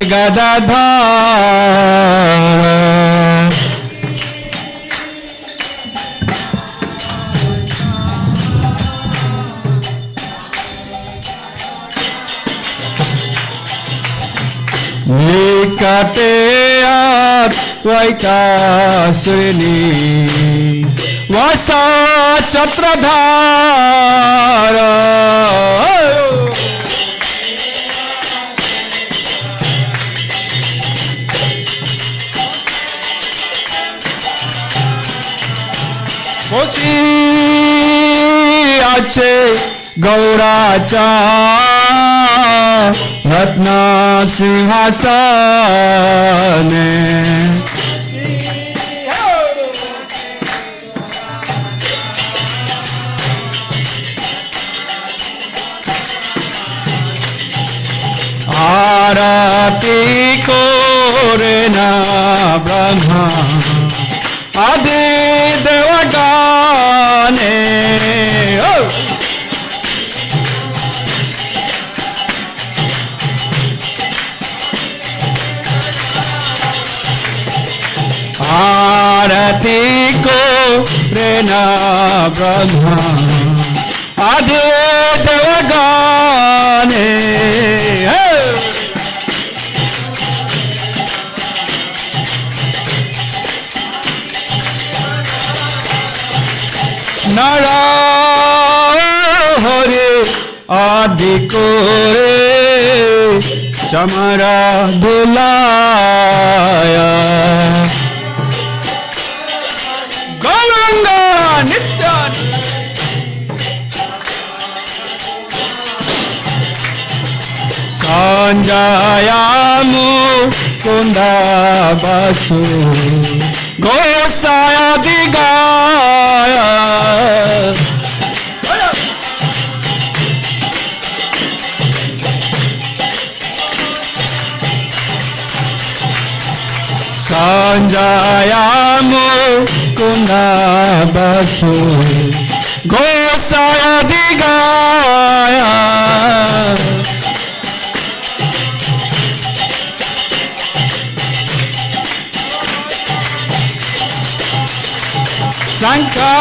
Gadadhara Nikate Advaitasrini Vasa Chatradhara Kosi ache gauracha रत्न सिंहासने आरती कोरे ना ब्रह्मा आदि देवगणे आरती कोरे ना ब्रह्मा आदि देवगणे नरा हरे आदि कोरे चमरा दुलाया गौरंगा नित्यानंद संजया मुकुंदा बसु गोसाया दिगाया संजया मुकुंदा बसु गोसाया दिगाया शंका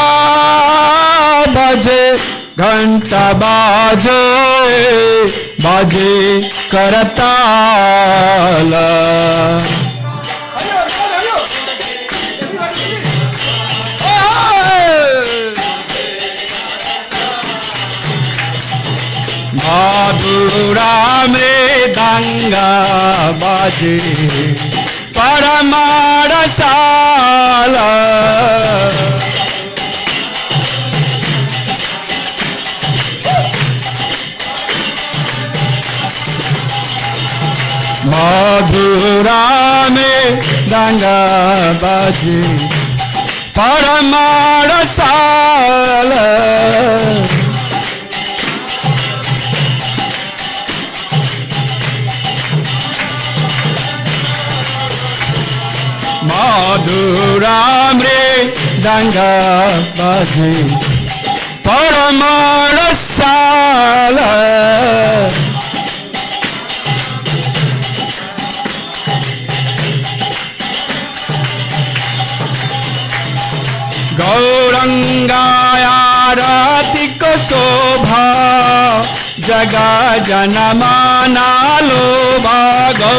बजे घंटा बाजे बाजे करताल माधुरा में दंगा बाजे परमार साला मधुरा में दंगा बाजे परमार साला मधुरा में दंगा बाजे परमार साला गौरंगायारती को शोभा जगा जनमाना लोभा गौ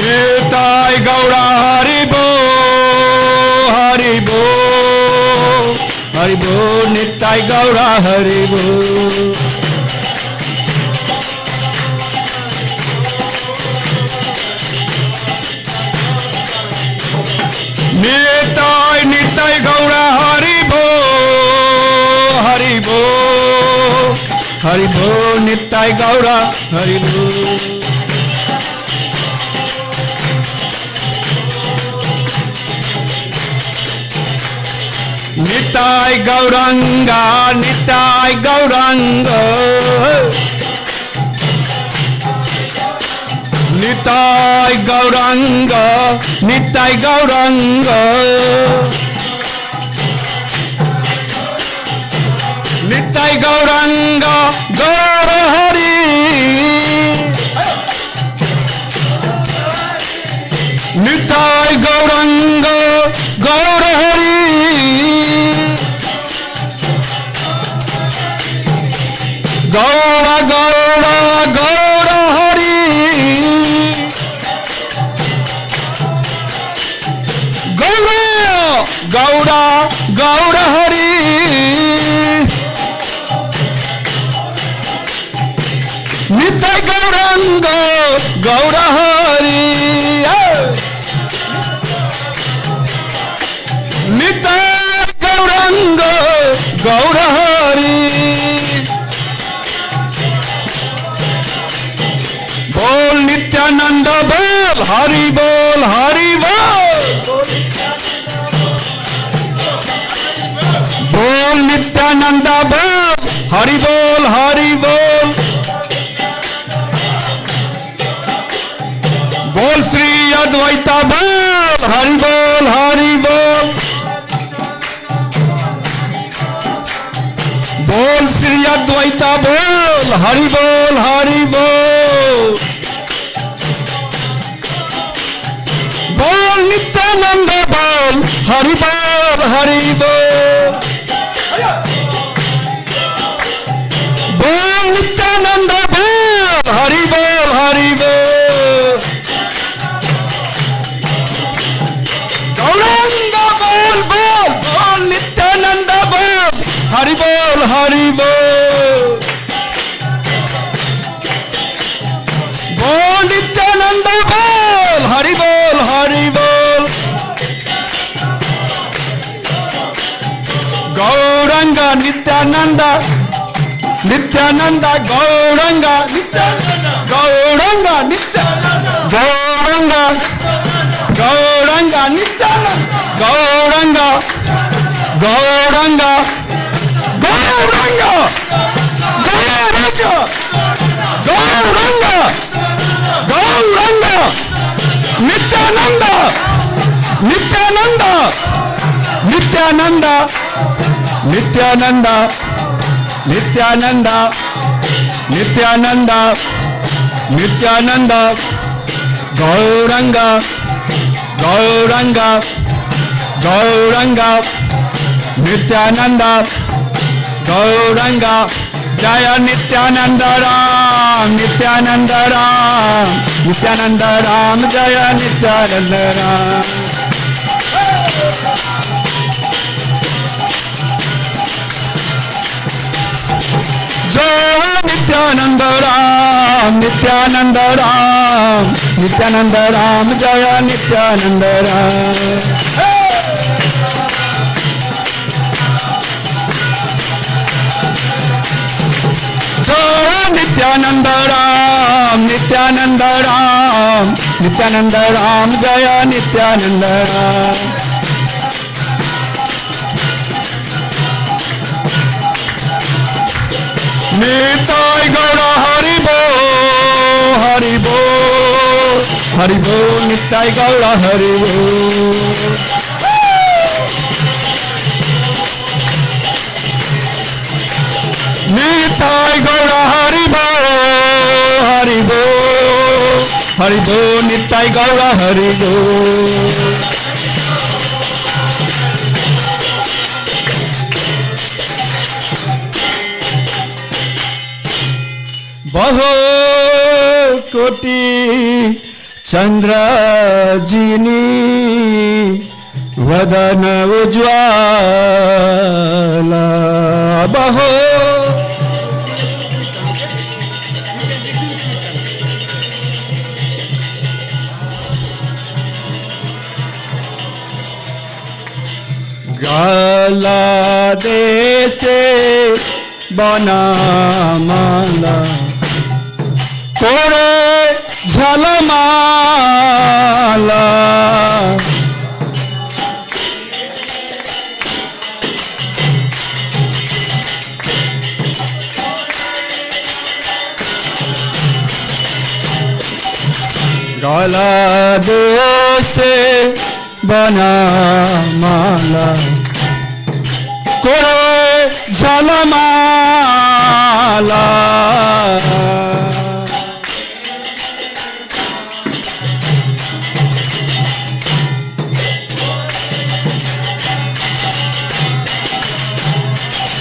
निताय गौरा हरिबो हरिबो हरिबो निताय गौरा हरिबो निताय निताय गौरा हरिबो हरिबो हरिबो निताय गौरा हरिबो निताय गौरंगा निताय गौरंग निताय गौरंग निताय गौरंग निताय गौरंग गौर हरि निताय गौरंग गौर हरि गौर गौर गौर हरि गौर गौर गौर हरि निताय गौरंग गौर हरि निताय गौर हरि बोल नित्यानंद बोल हरि बोल हरि बोल बोल नित्यानंद बोल हरि बोल हरि बोल बोल श्री अद्वैत बोल हरि बोल हरि बोल बोल श्री अद्वैत बोल हरि बोल हरि बोल बोल नित्यानंद बोल हरि बोल हरि बोल बोल नित्यानंद बोल हरि बोल हरि बोल गौरांग बोल बोल बोल नित्यानंद बोल हरि बोल हरि बोल बोल नित्यानंद बोल हरि बोल हरि बोल गौरांग नित्यानंद नित्यानंद गौरांग गौरांग नित्यानंद गौरांग गौरांग नित्यानंद गौरांग गौरांग गौरांग गौरांग गौरांग नित्यानंद नित्यानंद नित्यानंद नित्यानंद नित्यानंद नित्यानंद नित्यानंद गौरांग गौरांग गौरांग नित्यानंद गौरांग जय नित्यानंद राम नित्यानंद राम नित्यानंद राम जय नित्यानंद राम जय नित्यानंद राम नित्यानंद राम नित्यानंद राम जय नित्यानंद राम जय नित्यानंद राम नित्यानंद राम नित्यानंद राम जय नित्यानंद राम निताय गौर हरि बोल हरि बोल हरि बोल निताय गौर हरि बोल निताय गौर हरि बोल हरि बोल हरि बोल निताय गौर हरि बोल बहु कोटि चंद्र जिनी वदन उज्ज्वला बहु गला देशे बनामाला कोरे झलमाला गला देशे बनामाला कोरे झलमाला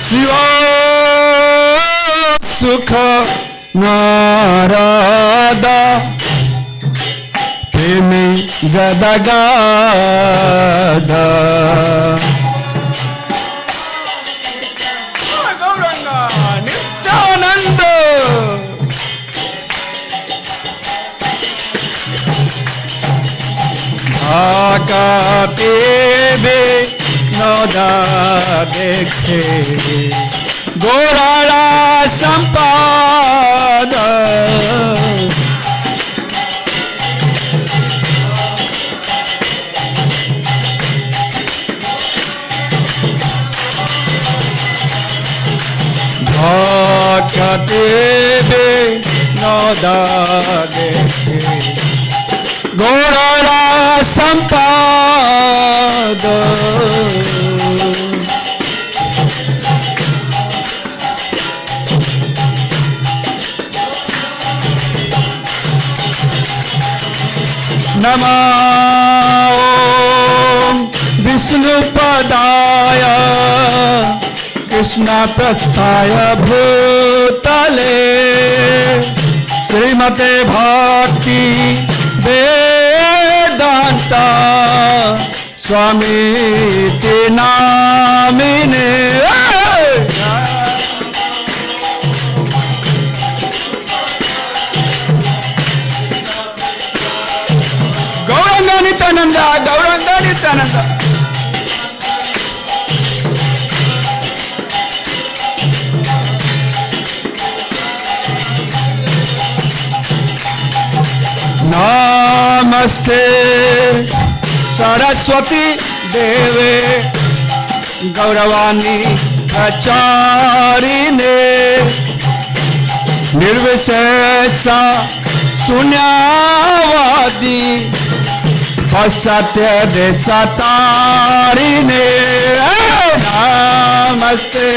शिव सुख नारदा प्रेमी गदा गादा नित्यानंद ढाका पेबे নদা দেখে গোড়ারা সম্পাদ ভটদেবে নদা দেখে গোড়ারা সম্পাদ नमो विष्णुपदाय कृष्णप्रस्थाय भूतले श्रीमते भक्ति वेदांत स्वामीति नामिने गौरंग नित्यानंद गौरंग नित्यानंद नमस्ते सरस्वती देवे गौरवाणी प्रचारिणे निर्विशेष शून्यवादी असत्य देशतारिणे नमस्ते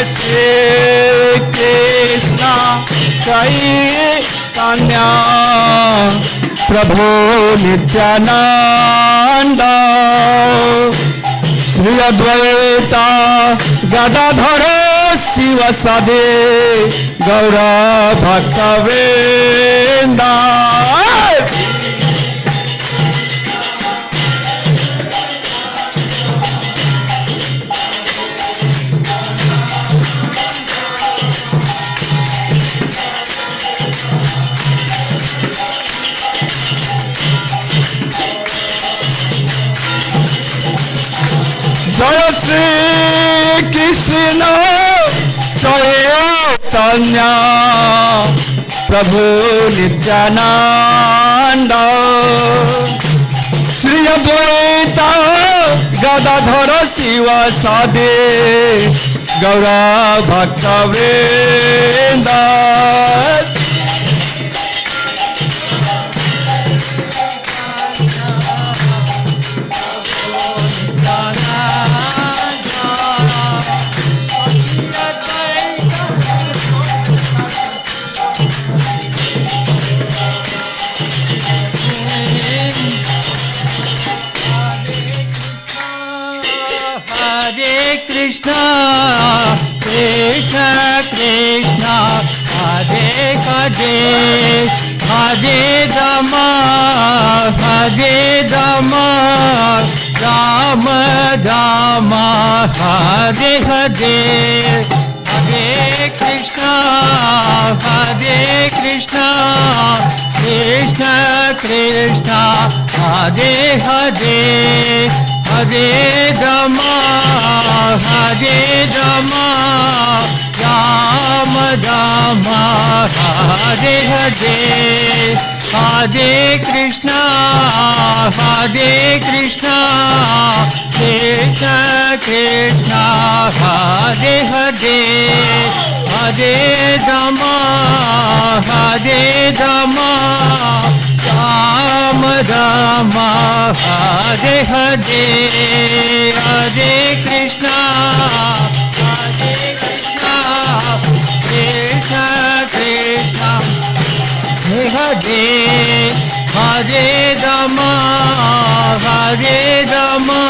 Shri Krishna Chaitanya Prabhu Nityananda Shri Advaita Gadadhara Sivasade Gaura Bhaktavrinda Jaya Shri Krishna Chaitanya Prabhu Nityananda Shri Advaita Gadadhara Sivasade Gaura Bhaktavrinda Krishna, Krishna Krishna, Hare Hare, Hare Rama, Hare Rama, Rama Rama, Hare Hare, Hare Krishna, Hare Krishna, Krishna Krishna, Hare Hare. Hare Rama, Hare Rama, Rama Rama, Hare Hare, Hare Krishna, Hare Krishna, Krishna Krishna, Hare Hare, Hare Rama, Hare Rama, Rama Rama, Hare Hare, Hare Krishna, Krishna Krishna, Hare Hare, Hare Rama, Hare Rama,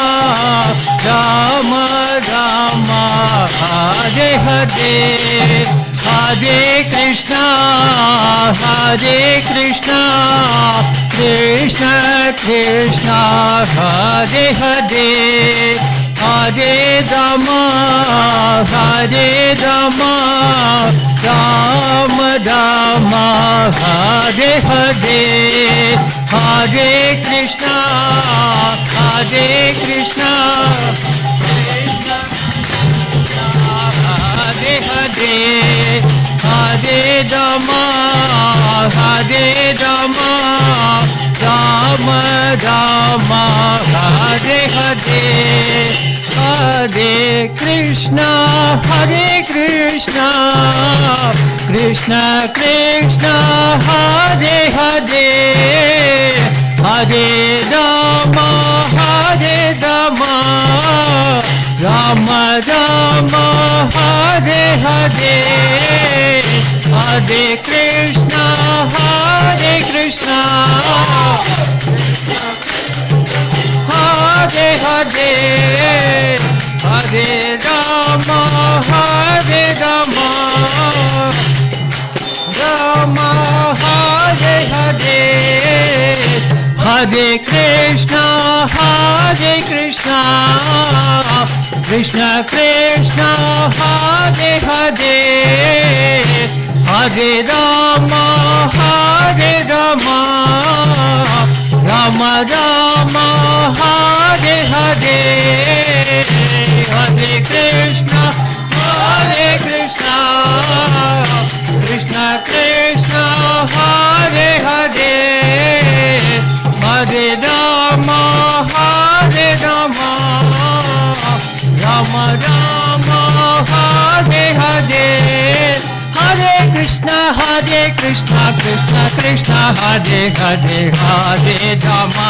Rama Rama, Hare Hare Hare Krishna Krishna Krishna Hare Hare Hare Rama Rama Rama Hare Hare Hare Krishna Krishna Hare Hare Hare Rama Rama Rama Hare Hare Hare Krishna Krishna Krishna Hare Hare Hare Rama Rama Rama Hare Hare Hare Krishna Hare Hare Hare Rama Rama Hare Hare Hare Krishna Krishna Krishna Hare Hare Hare Rama Rama Rama Hare Hare Hare Krishna Krishna Krishna Hare Hare Hare Rama Rama Rama Hare Hare Hare Krishna Krishna Krishna Hare Hare Hare Rama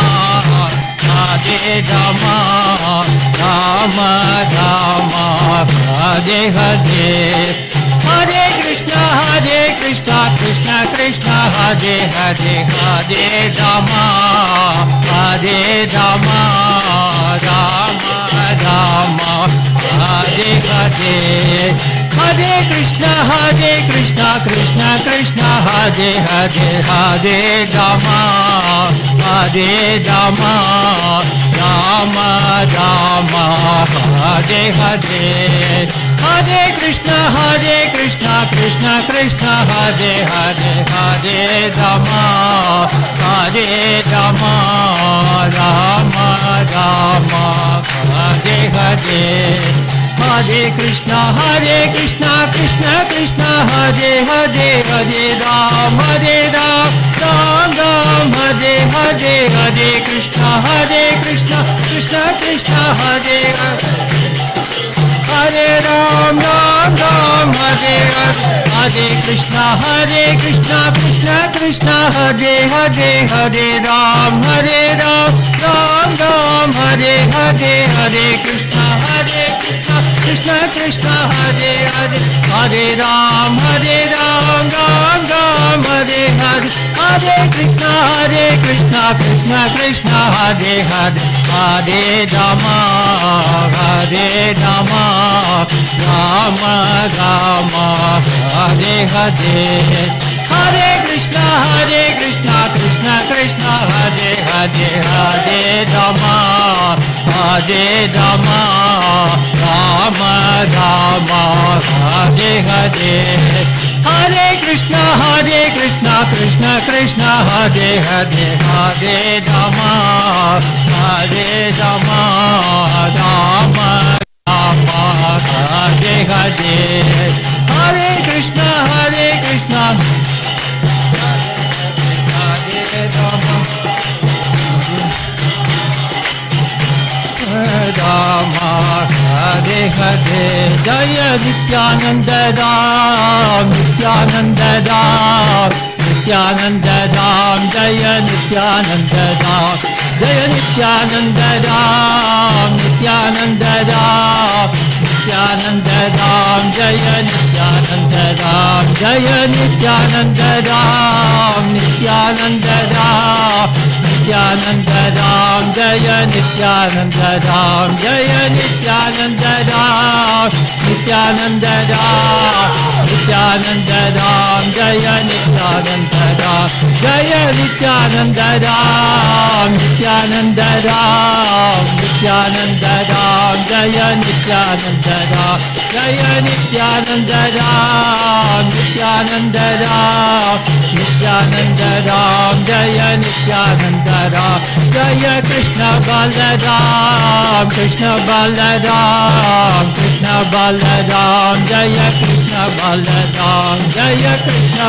Rama Rama Hare Hare Hare Krishna Krishna Krishna Hare Hare Hare Rama Rama Rama Hare Hare Hare Krishna Krishna Krishna Hare Hare Hare Rama Rama Rama Hare Hare Hare Krishna Krishna Krishna Hare Hare Hare Rama Rama Rama Hare Hare Hare Krishna Krishna Krishna Hare Hare Hare Ram Ram Hare Hare Hare Krishna Krishna Krishna Hare Hare Ram Hare Hare Krishna Krishna Krishna Hare Hare Hare Ram Hare Hare Hare Krishna Krishna Hare Hare Ram Hare Hare Hare Krishna Krishna Krishna Hare Hare Hare Rama Rama Rama Hare Hare Hare Krishna Krishna Krishna Hare Hare Hare Rama Rama Rama Hare Hare Hare Krishna Krishna Krishna Hare Hare Hare Rama Rama Hare Hare Hare Krishna Hare Rama Rama Hare Hare Jaya Nityananda Ram Nityananda Ram Nityananda Ram Jaya Nityananda Ram Jaya Nityananda Ram Nityananda Ram Nityananda Ram, Jaya Nityananda Ram, Jaya Nityananda Ram, Nityananda Ram, Nityananda Ram, Jaya Nityananda Ram, Jaya Nityananda Ram, Nityananda Ram, Nityananda Ram, Jaya Nityananda Ram, Jaya Nityananda Ram, Nityananda Ram, Nityananda Ram, Jaya Nityananda Ram, Jaya Nityananda Ram, Nityananda Ram, Nityananda Ram, Jaya Nityananda Ram, Jaya Krishna Balaram, Krishna Balaram, Krishna Balaram, Jaya Krishna Balaram, Jaya Krishna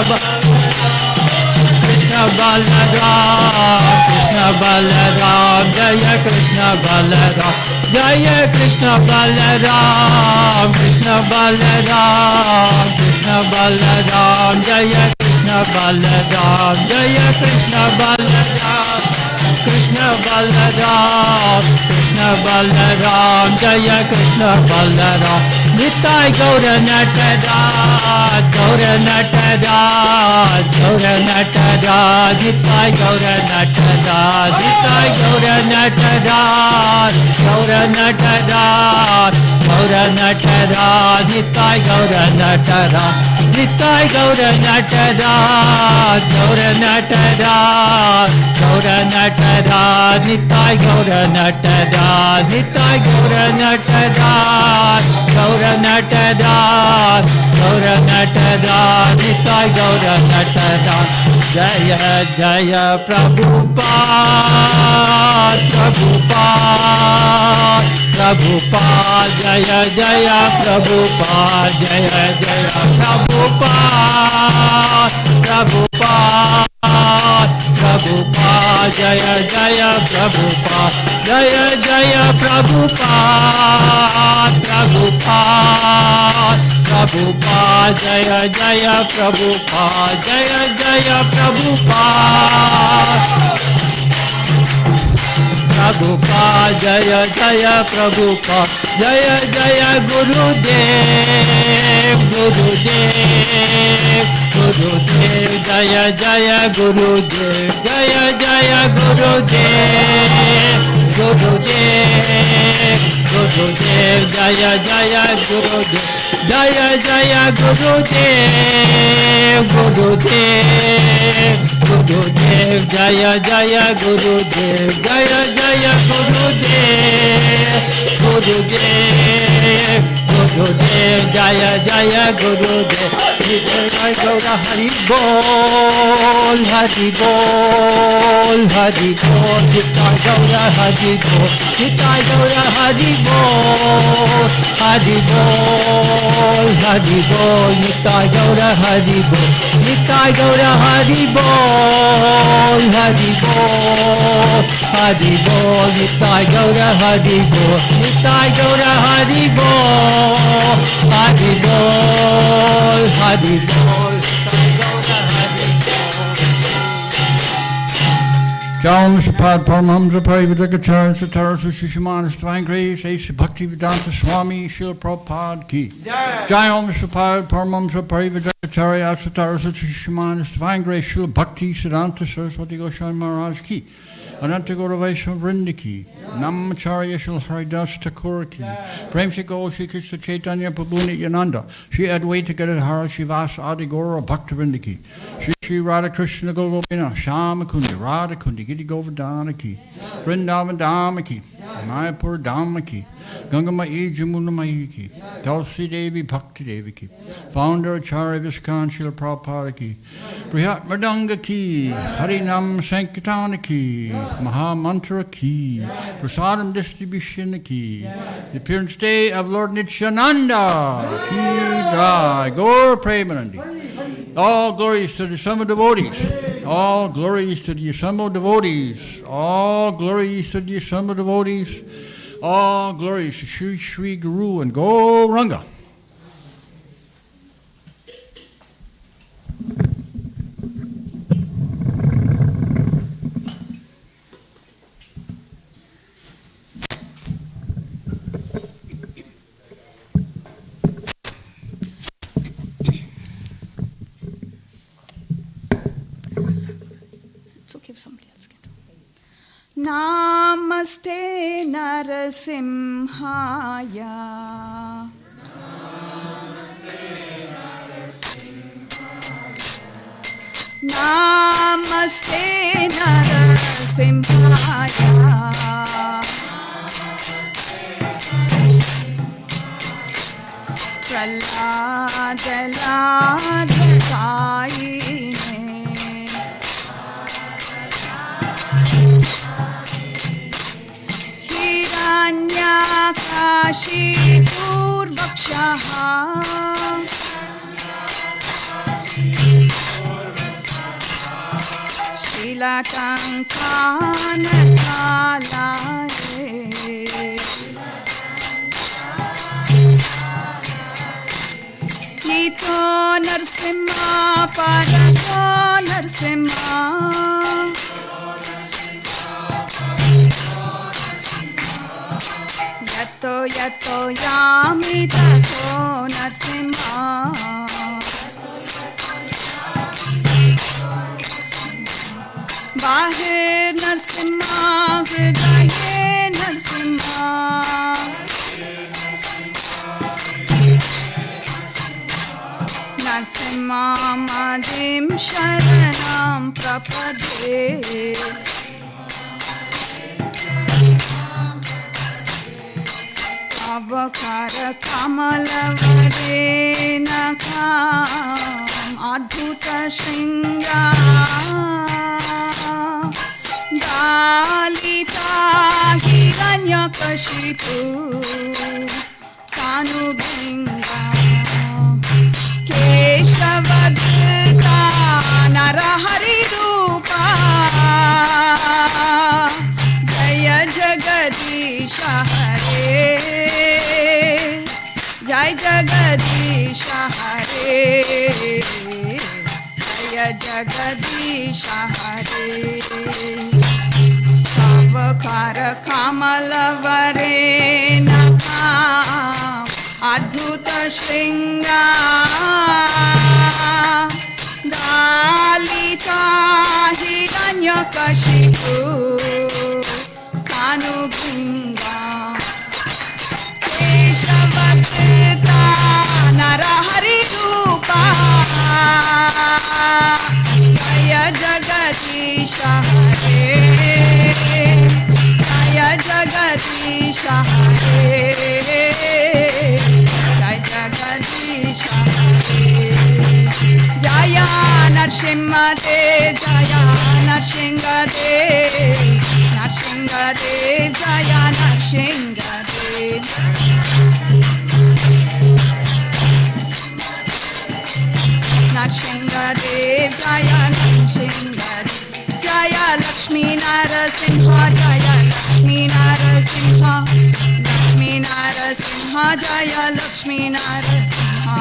Krishna Balaram, Krishna Balaram, Jaya Krishna Balaram, Jaya Krishna Balaram, Krishna Balaram, Krishna Balaram, Jaya Krishna Balaram, Jaya Krishna Balaram, Krishna Balaram, Krishna Balaram, Jaya Krishna Balaram, Nitai Gaura Natada, Gaura Natada, Gaura Natada, Nitai Gaura Natada, Nitai Gaura Natada, Gaura Natada, Gaura Natada, Nitai Gaura Natada, Nitai Gaura Natada, Gaura Natada, Gaura Natada, Nitai Gaura Natada, Nitai Gaura Natada, Gaura Natada, Gaura Natada, Nitai Gaura Natada, Jaya Jaya Prabhupada, Prabhupada, Prabhupada, Jaya Jaya Prabhupada, Jaya Jaya Prabhupada, Prabhupada, Prabhupada, Jaya Jaya Prabhupada, Jaya Jaya Prabhupada, Prabhupada, Prabhupada, Jaya Jaya Prabhupada, Jaya Jaya Prabhupada, Prabhupada, Jaya Jaya Prabhupada, Jaya Jaya Gurudev, Gurudev, Gurudev, Jaya Jaya Gurudev, Jaya Jaya Gurudev, Gurudev, Gurudev, Jaya Jaya Gurudev, Jaya Jaya Gurudev, Gurudev, Gurudev, Jaya Jaya Gurudev, Jaya Jaya Gurudev, Gurudev, Gurudev, Jaya Jaya Gurudev, Jai Gaura Hari Bol, Hari Bol, Hari Bol, Jai Gaura Hari Bol, Jai Gaura Hari Bol, Hari Bol, Hari Bol, Jai Gaura Hari Bol, Jai Gaura Hari Bol, Hari Bol, Hari Bol, Jai Gaura Hari Bol, Jai Gaura Hari Bol, Hari Bol, Hari Bol, Jai Gaura Hari Jai Mr. Paramhamsa Parividakacharya Satara Sushishimana Divine Grace Ace Bhaktivedanta Swami Srila Prabhupada Ki Jai Om Mr. Paramhamsa Parividakacharya Satara Sushishimana Divine Grace Srila Bhakti Siddhanta Saraswati Goswami Maharaj Ki Ananta Gaura Vaishnava Vrinda Ki Namacharya Shri Haridas Thakur Ki Prem Se Gaur Shri Krishna Chaitanya Prabhu Nityananda Shri Advaita Gadadhara Shivasa Adi Gaura Bhakta Vrinda Ki Shri Radha Krishna Govindana Shama Kundi Radha Kundi Giri Govardhana Ki Vrindavan Dhamma Ki Mayapur Dhamma Ki Ganga Mai Jamuna Mai Ki Tulsi Devi Bhakti Devi Ki Founder Acharya Viskan Srila Prabhupada Ki Brihat Mridanga Ki Harinam Sankirtana Ki Maha Mantra Ki Prasadam Distribution Ki The Appearance Day of Lord Nityananda Ki Jai Gaur Premanandi. All glories to the assembled devotees. All glories to the assembled devotees. All glories to the assembled devotees. All glories to Sri Sri Guru and Gauranga. Namaste Narasimhaya. Namaste Narasimhaya. Nito Narsimha Parato Narsimha Yato Yato Yami Tato Narsimha Bahir Narsimha Hridaye Narsimha Narsimha Madim Sharanam Prapade Avakara Kamalavare Nakam Adbhuta Shringa Dalita Hiranyakashipu Kanubhinga Keshavadrita Narahari Rupa Jaya Jagadisha Hare Jai Jagadisha Hare Jaya Jagadisha Hare Savakara Kamalavare Nakam Adbhuta Shringa Dalita Hiranyakashipu Kanubhinga Keshavadrita Narahari Rupa Jaya Jagadisha Hare Jaya Jagadisha Hare Jai Jagadisha Hare Jaya Narsimha Dev Jaya Narsimha Dev Narsimha Dev Jaya Narsimha Dev Narsimha Dev Jaya Narsimha Dev Jaya Lakshmi Narasimha Jaya Lakshmi Narasimha Lakshmi Narasimha Jaya Lakshmi Narasimha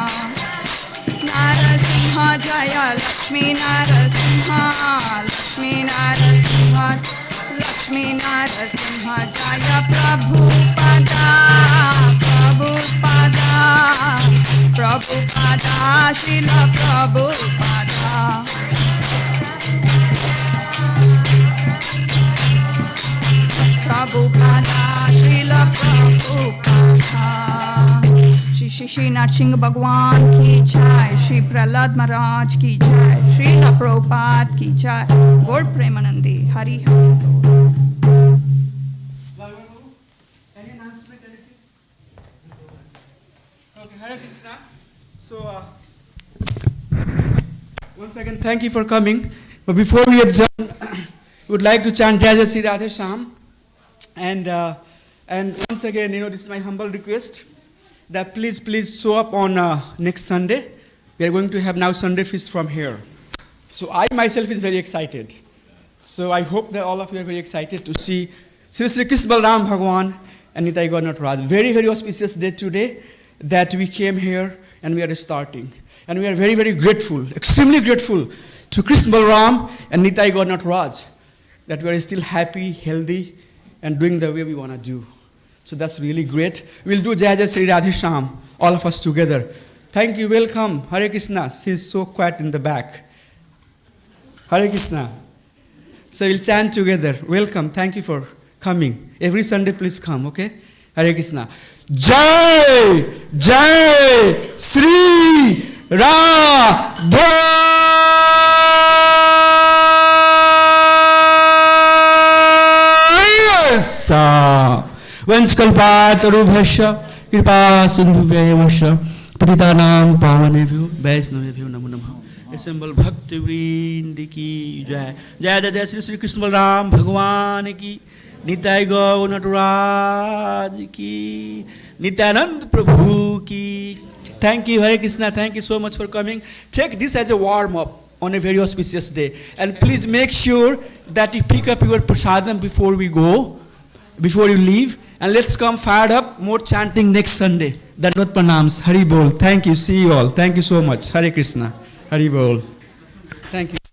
Narasimha Jaya Lakshmi Narasimha Lakshmi Narasimha Lakshmi Narasimha Jaya Prabhupada Prabhupada Prabhupada Srila Prabhupada Prabhupada Srila Prabhupada Shri Narsingh Bhagwan ki jai, Shri Prahlad Maharaj ki jai, Srila Prabhupada ki jai, Gaur Premanandi, Hari Hari Bol. Any announcement, anything? Okay, Hare Krishna. So, once again, thank you for coming. But before we adjourn, we would like to chant Jai Jai Sri Radhe Shyam. And once again, this is my humble request that please show up on next Sunday. We are going to have now Sunday feast from here. So I myself is very excited. So I hope that all of you are very excited to see Sri Krishna Balram Bhagwan and Nitai Gaur Nataraj. Very, very auspicious day today that we came here and we are starting. And we are very, very grateful, extremely grateful to Krishna Balram and Nitai Gaur Nataraj that we are still happy, healthy, and doing the way we want to do. So that's really great. We'll do Jai Jai Sri Radhe Shyam, all of us together. Thank you, welcome. Hare Krishna. She's so quiet in the back. Hare Krishna. So we'll chant together. Welcome. Thank you for coming. Every Sunday, please come, okay? Hare Krishna. Jai! Jai! Sri Radha! Vanchkalpatarubhasya kripa sindhuvayavasya patitanam pavanebhyo vaisnavebhyo namo namaha. Assemble Bhakti Vrind ki jai. Jai Jai Jai Shri Shri Krishna Balram Bhagwan ki. Nitai Gaur Nataraj ki. Nityananda Prabhu ki. Thank you, Hare Krishna. Thank you so much for coming. Take this as a warm-up on a very auspicious day. And please make sure that you pick up your prasadam before we go, before you leave. And let's come fired up, more chanting next Sunday. Dandavata Pranams. Hari Bol. Thank you. See you all. Thank you so much. Hare Krishna. Hari Bol. Thank you.